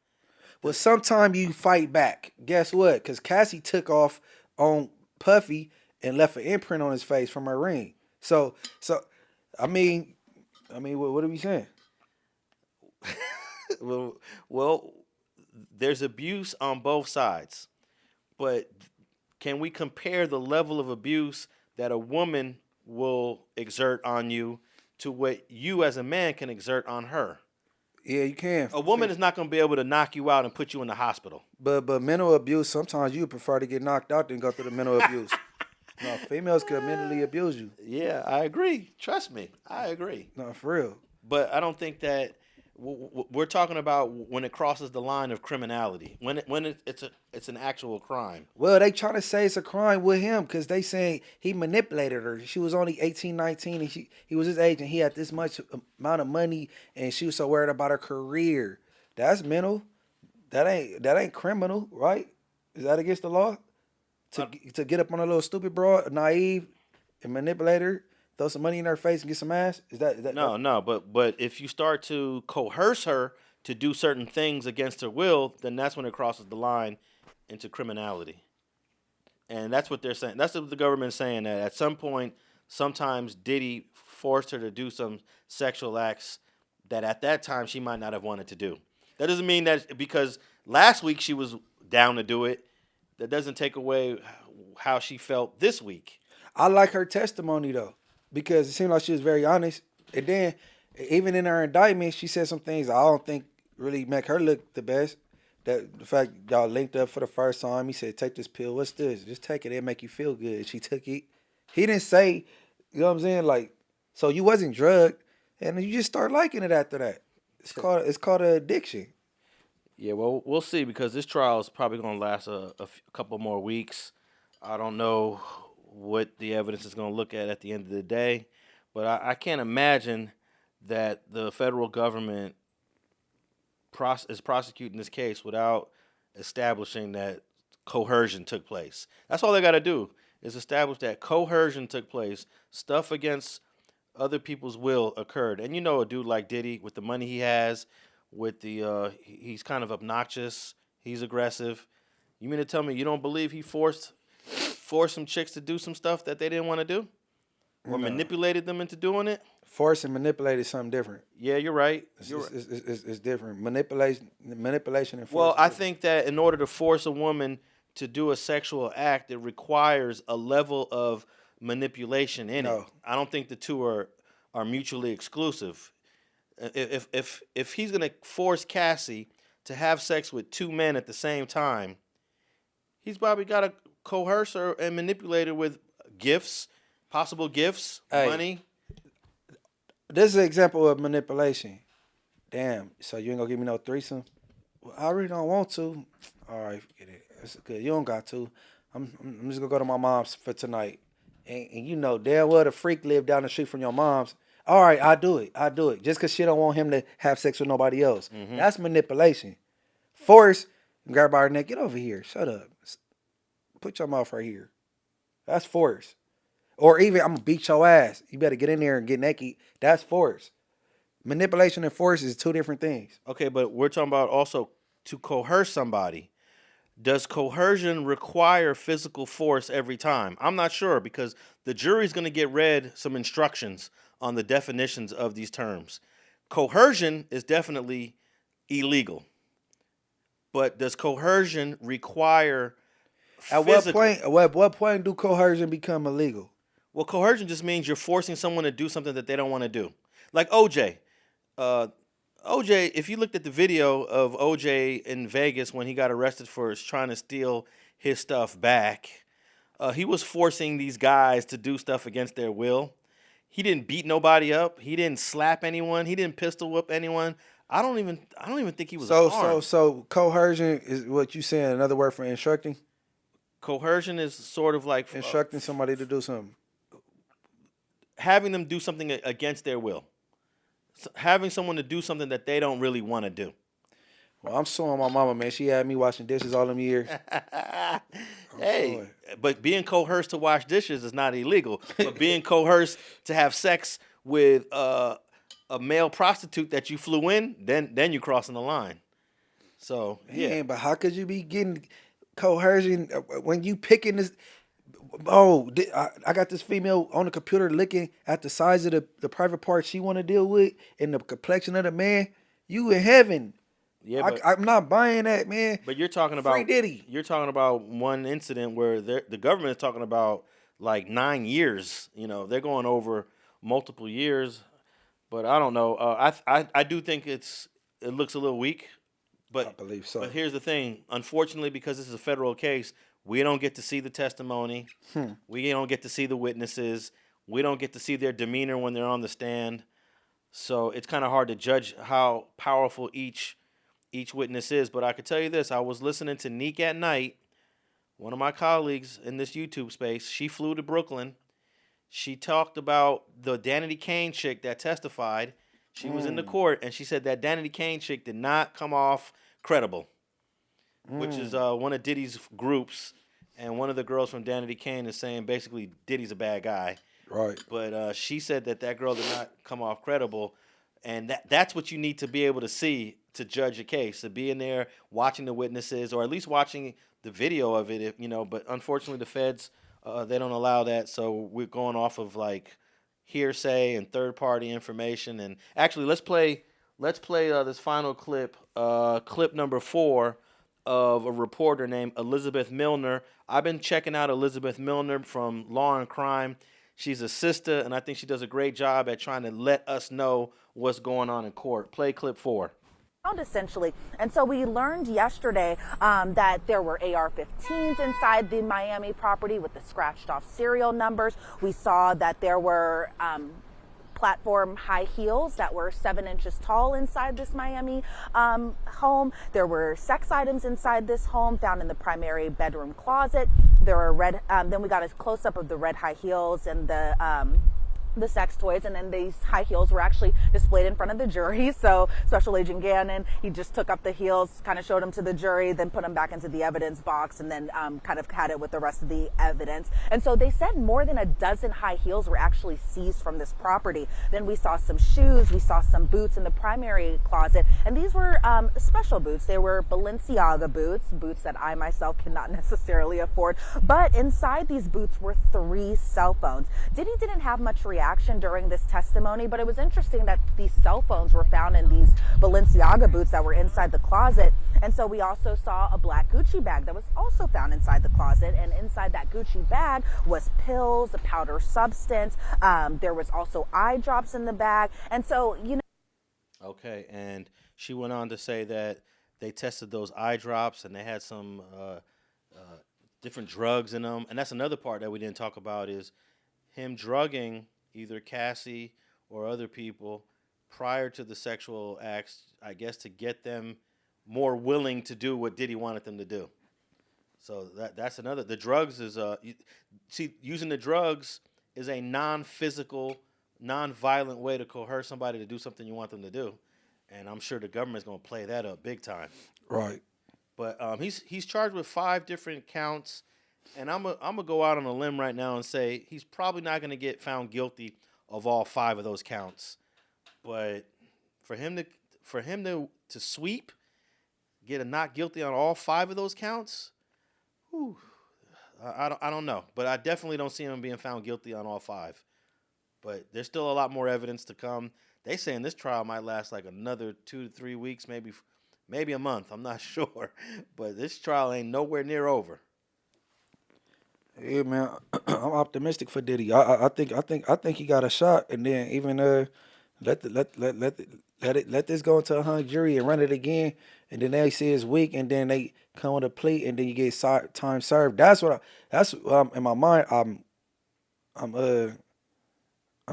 Well, sometimes you fight back. Guess what? Because Cassie took off on Puffy and left an imprint on his face from her ring. So I mean, what are we saying? well, there's abuse on both sides, but can we compare the level of abuse that a woman will exert on you to what you as a man can exert on her? Yeah, you can. A woman is not going to be able to knock you out and put you in the hospital. But mental abuse, sometimes you would prefer to get knocked out than go through the mental abuse. No, females could mentally abuse you. Yeah, I agree. Trust me, I agree. No, for real. But I don't think that we're talking about when it crosses the line of criminality, when it's an actual crime. Well, they trying to say it's a crime with him because they saying he manipulated her. She was only 18, 19, and he was his age, and he had this much amount of money, and she was so worried about her career. That's mental. That ain't criminal, right? Is that against the law? To get up on a little stupid broad, naive, and manipulate her, throw some money in her face and get some ass? Is that No, but if you start to coerce her to do certain things against her will, then that's when it crosses the line into criminality. And that's what they're saying. That's what the government's saying, that at some point, sometimes Diddy forced her to do some sexual acts that at that time she might not have wanted to do. That doesn't mean that because last week she was down to do it, that doesn't take away how she felt this week. I like her testimony, though, because it seemed like she was very honest. And then, even in her indictment, she said some things I don't think really make her look the best. That the fact y'all linked up for the first time, he said, take this pill. What's this? Just take it. It'll make you feel good. She took it. He didn't say, you know what I'm saying? Like, so you wasn't drugged, and you just start liking it after that. It's called an addiction. Yeah, well, we'll see, because this trial is probably going to last a couple more weeks. I don't know what the evidence is going to look at the end of the day, but I can't imagine that the federal government is prosecuting this case without establishing that coercion took place. That's all they got to do. it's established that coercion took place. Stuff against other people's will occurred. And you know a dude like Diddy, with the money he has, with the he's kind of obnoxious, he's aggressive. You mean to tell me you don't believe he forced some chicks to do some stuff that they didn't want to do? Or manipulated them into doing it? Force and manipulate is something different. Yeah, you're right. It's different. Manipulation and force. Well, I think that in order to force a woman to do a sexual act, it requires a level of manipulation in it. I don't think the two are mutually exclusive. If he's gonna force Cassie to have sex with two men at the same time, he's probably got to coerce her and manipulate her with gifts, possible gifts, money. This is an example of manipulation. Damn, so you ain't gonna give me no threesome? Well, I really don't want to. All right, forget it. It's good. You don't got to. I'm just gonna go to my mom's for tonight. And you know damn well the freak live down the street from your mom's. All right, I do it. Just because she don't want him to have sex with nobody else. Mm-hmm. That's manipulation. Force, grab by her neck, get over here. Shut up. Put your mouth right here. That's force. Or even, I'm going to beat your ass. You better get in there and get naked. That's force. Manipulation and force is two different things. Okay, but we're talking about also to coerce somebody. Does coercion require physical force every time? I'm not sure, because the jury's going to get read some instructions on the definitions of these terms. Coercion is definitely illegal. But does coercion require physical? At what point do coercion become illegal? Well, coercion just means you're forcing someone to do something that they don't want to do. Like OJ. OJ, if you looked at the video of OJ in Vegas when he got arrested for trying to steal his stuff back, he was forcing these guys to do stuff against their will. He didn't beat nobody up. He didn't slap anyone. He didn't pistol whip anyone. I don't even think he was armed. So coercion is what you saying, another word for instructing? Coercion is sort of like instructing somebody to do something. Having them do something against their will. Having someone to do something that they don't really want to do. Well, I'm suing my mama, man. She had me washing dishes all them years. Hey, but being coerced to wash dishes is not illegal. But being coerced to have sex with a male prostitute that you flew in, then you're crossing the line. So, yeah. Man, but how could you be getting coercion when you picking this? Oh, I got this female on the computer looking at the size of the private part she want to deal with and the complexion of the man. You in heaven. Yeah, I'm not buying that, man. But you're talking about free Diddy. You're talking about one incident where the government is talking about like 9 years. You know, they're going over multiple years. But I don't know. I do think it looks a little weak. But I believe so. But here's the thing. Unfortunately, because this is a federal case, we don't get to see the testimony. We don't get to see the witnesses. We don't get to see their demeanor when they're on the stand. So it's kind of hard to judge how powerful each witness is. But I could tell you this. I was listening to Neek at Night, one of my colleagues in this YouTube space. She flew to Brooklyn. She talked about the Danity Kane chick that testified. She was in the court, and she said that Danity Kane chick did not come off credible. Which is one of Diddy's groups, and one of the girls from Danity Kane is saying basically Diddy's a bad guy. Right. But she said that girl did not come off credible, and that's what you need to be able to see to judge a case, to be in there watching the witnesses, or at least watching the video of it, but unfortunately the feds, they don't allow that, so we're going off of like hearsay and third-party information. And actually, let's play this final clip, clip number 4, of a reporter named Elizabeth Milner. I've been checking out Elizabeth Milner from Law and Crime. She's a sister, and I think she does a great job at trying to let us know what's going on in court. Play clip 4. Essentially. And so we learned yesterday that there were AR-15s inside the Miami property with the scratched off serial numbers. We saw that there were platform high heels that were 7 inches tall inside this Miami home. There were sex items inside this home found in the primary bedroom closet. There were then we got a close up of the red high heels and the the sex toys, and then these high heels were actually displayed in front of the jury. So Special Agent Gannon, he just took up the heels, kind of showed them to the jury, then put them back into the evidence box, and then kind of had it with the rest of the evidence. And so they said more than a dozen high heels were actually seized from this property. Then we saw some shoes, we saw some boots in the primary closet, and these were special boots. They were Balenciaga boots that I myself cannot necessarily afford. But inside these boots were 3 cell phones. Diddy didn't have much reaction during this testimony, but it was interesting that these cell phones were found in these Balenciaga boots that were inside the closet. And so we also saw a black Gucci bag that was also found inside the closet, and inside that Gucci bag was pills, a powder substance. There was also eye drops in the bag. And so, you know. Okay, and she went on to say that they tested those eye drops and they had some different drugs in them. And that's another part that we didn't talk about, is him drugging either Cassie or other people prior to the sexual acts, I guess, to get them more willing to do what Diddy wanted them to do. So that's another. The drugs is using the drugs is a non-physical, non-violent way to coerce somebody to do something you want them to do, and I'm sure the government's gonna play that up big time. Right. But he's charged with 5 different counts. And I'm gonna go out on a limb right now and say he's probably not gonna get found guilty of all 5 of those counts. But for him to sweep, get a not guilty on all 5 of those counts, whew, I don't know. But I definitely don't see him being found guilty on all 5. But there's still a lot more evidence to come. They saying this trial might last like another 2 to 3 weeks, maybe a month. I'm not sure. But this trial ain't nowhere near over. Yeah, man, I'm optimistic for Diddy. I think he got a shot, and then even let this go into a hung jury and run it again, and then they say it's weak, and then they come with a plea, and then you get time served. That's in my mind. I'm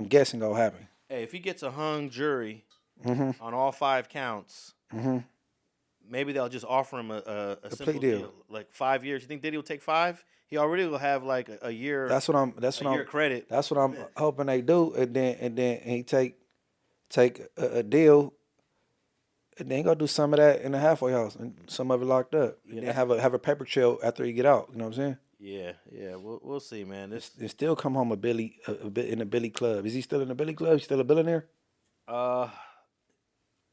guessing gonna happen. Hey, if he gets a hung jury Mm-hmm. on all 5 counts, Mm-hmm. maybe they'll just offer him a simple plea deal, like 5 years. You think Diddy will take 5? He already will have like a year. That's what I'm credit. That's what I'm hoping they do, and then he take a deal, and then go do some of that in the halfway house, and some of it locked up, and then have a paper trail after he get out. You know what I'm saying? Yeah. We'll see, man. And still come home a bit in the Billy Club. Is he still in the Billy Club? He's still a billionaire?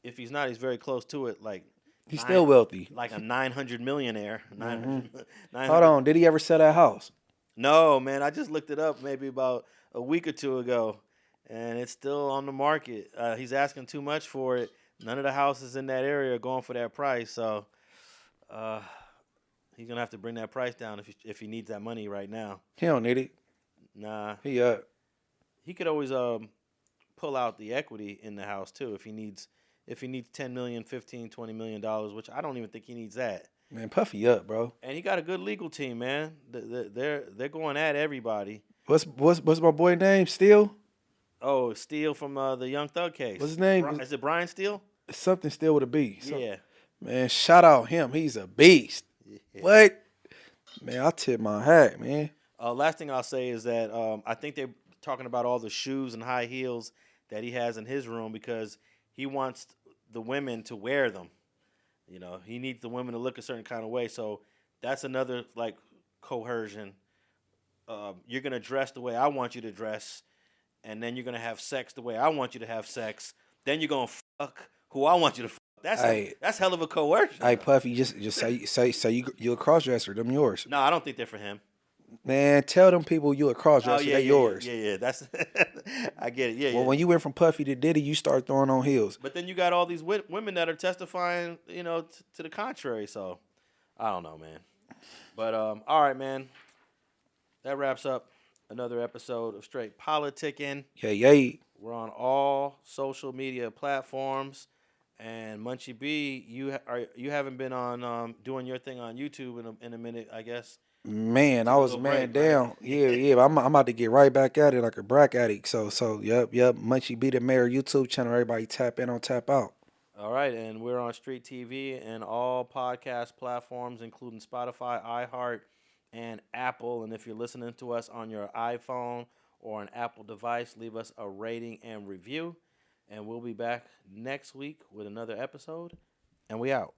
If he's not, he's very close to it. Like he's still wealthy, like a 900 millionaire. 900. Hold on, did he ever sell that house? No, man. I just looked it up maybe about a week or 2 ago, and it's still on the market. He's asking too much for it. None of the houses in that area are going for that price, so he's gonna have to bring that price down if he needs that money right now. He don't need it. Nah. He could always pull out the equity in the house too if he needs 10 million, 15, 20 million dollars, which I don't even think he needs that. Man, Puffy up, bro. And he got a good legal team, man. They're going at everybody. What's my boy name? Steele? Oh, Steele from the Young Thug case. What's his name? Is it Brian Steele? Something Steele with a B. Yeah. Man, shout out him. He's a beast. Yeah. What? Man, I tip my hat, man. Last thing I'll say is that I think they're talking about all the shoes and high heels that he has in his room because he wants the women to wear them. You know, he needs the women to look a certain kind of way. So that's another, like, coercion. You're going to dress the way I want you to dress, and then you're going to have sex the way I want you to have sex. Then you're going to fuck who I want you to fuck. That's hell of a coercion. Hey, Puffy, just say you're a cross-dresser. Them yours. No, I don't think they're for him. Man, tell them people you a cross-dresser. They're yours. Yeah. That's I get it. Yeah. Well, when you went from Puffy to Diddy, you start throwing on heels. But then you got all these women that are testifying, you know, to the contrary. So I don't know, man. But all right, man. That wraps up another episode of Straight Politicking. Yeah. We're on all social media platforms. And Munchie B, you haven't been on doing your thing on YouTube in a minute, I guess. Man, I was man down. Yeah. But I'm about to get right back at it like a brack addict. So yep. Munchie B, the mayor YouTube channel. Everybody tap in on tap out. All right, and we're on Street TV and all podcast platforms, including Spotify, iHeart, and Apple. And if you're listening to us on your iPhone or an Apple device. Leave us a rating and review. And we'll be back next week with another episode. And we out.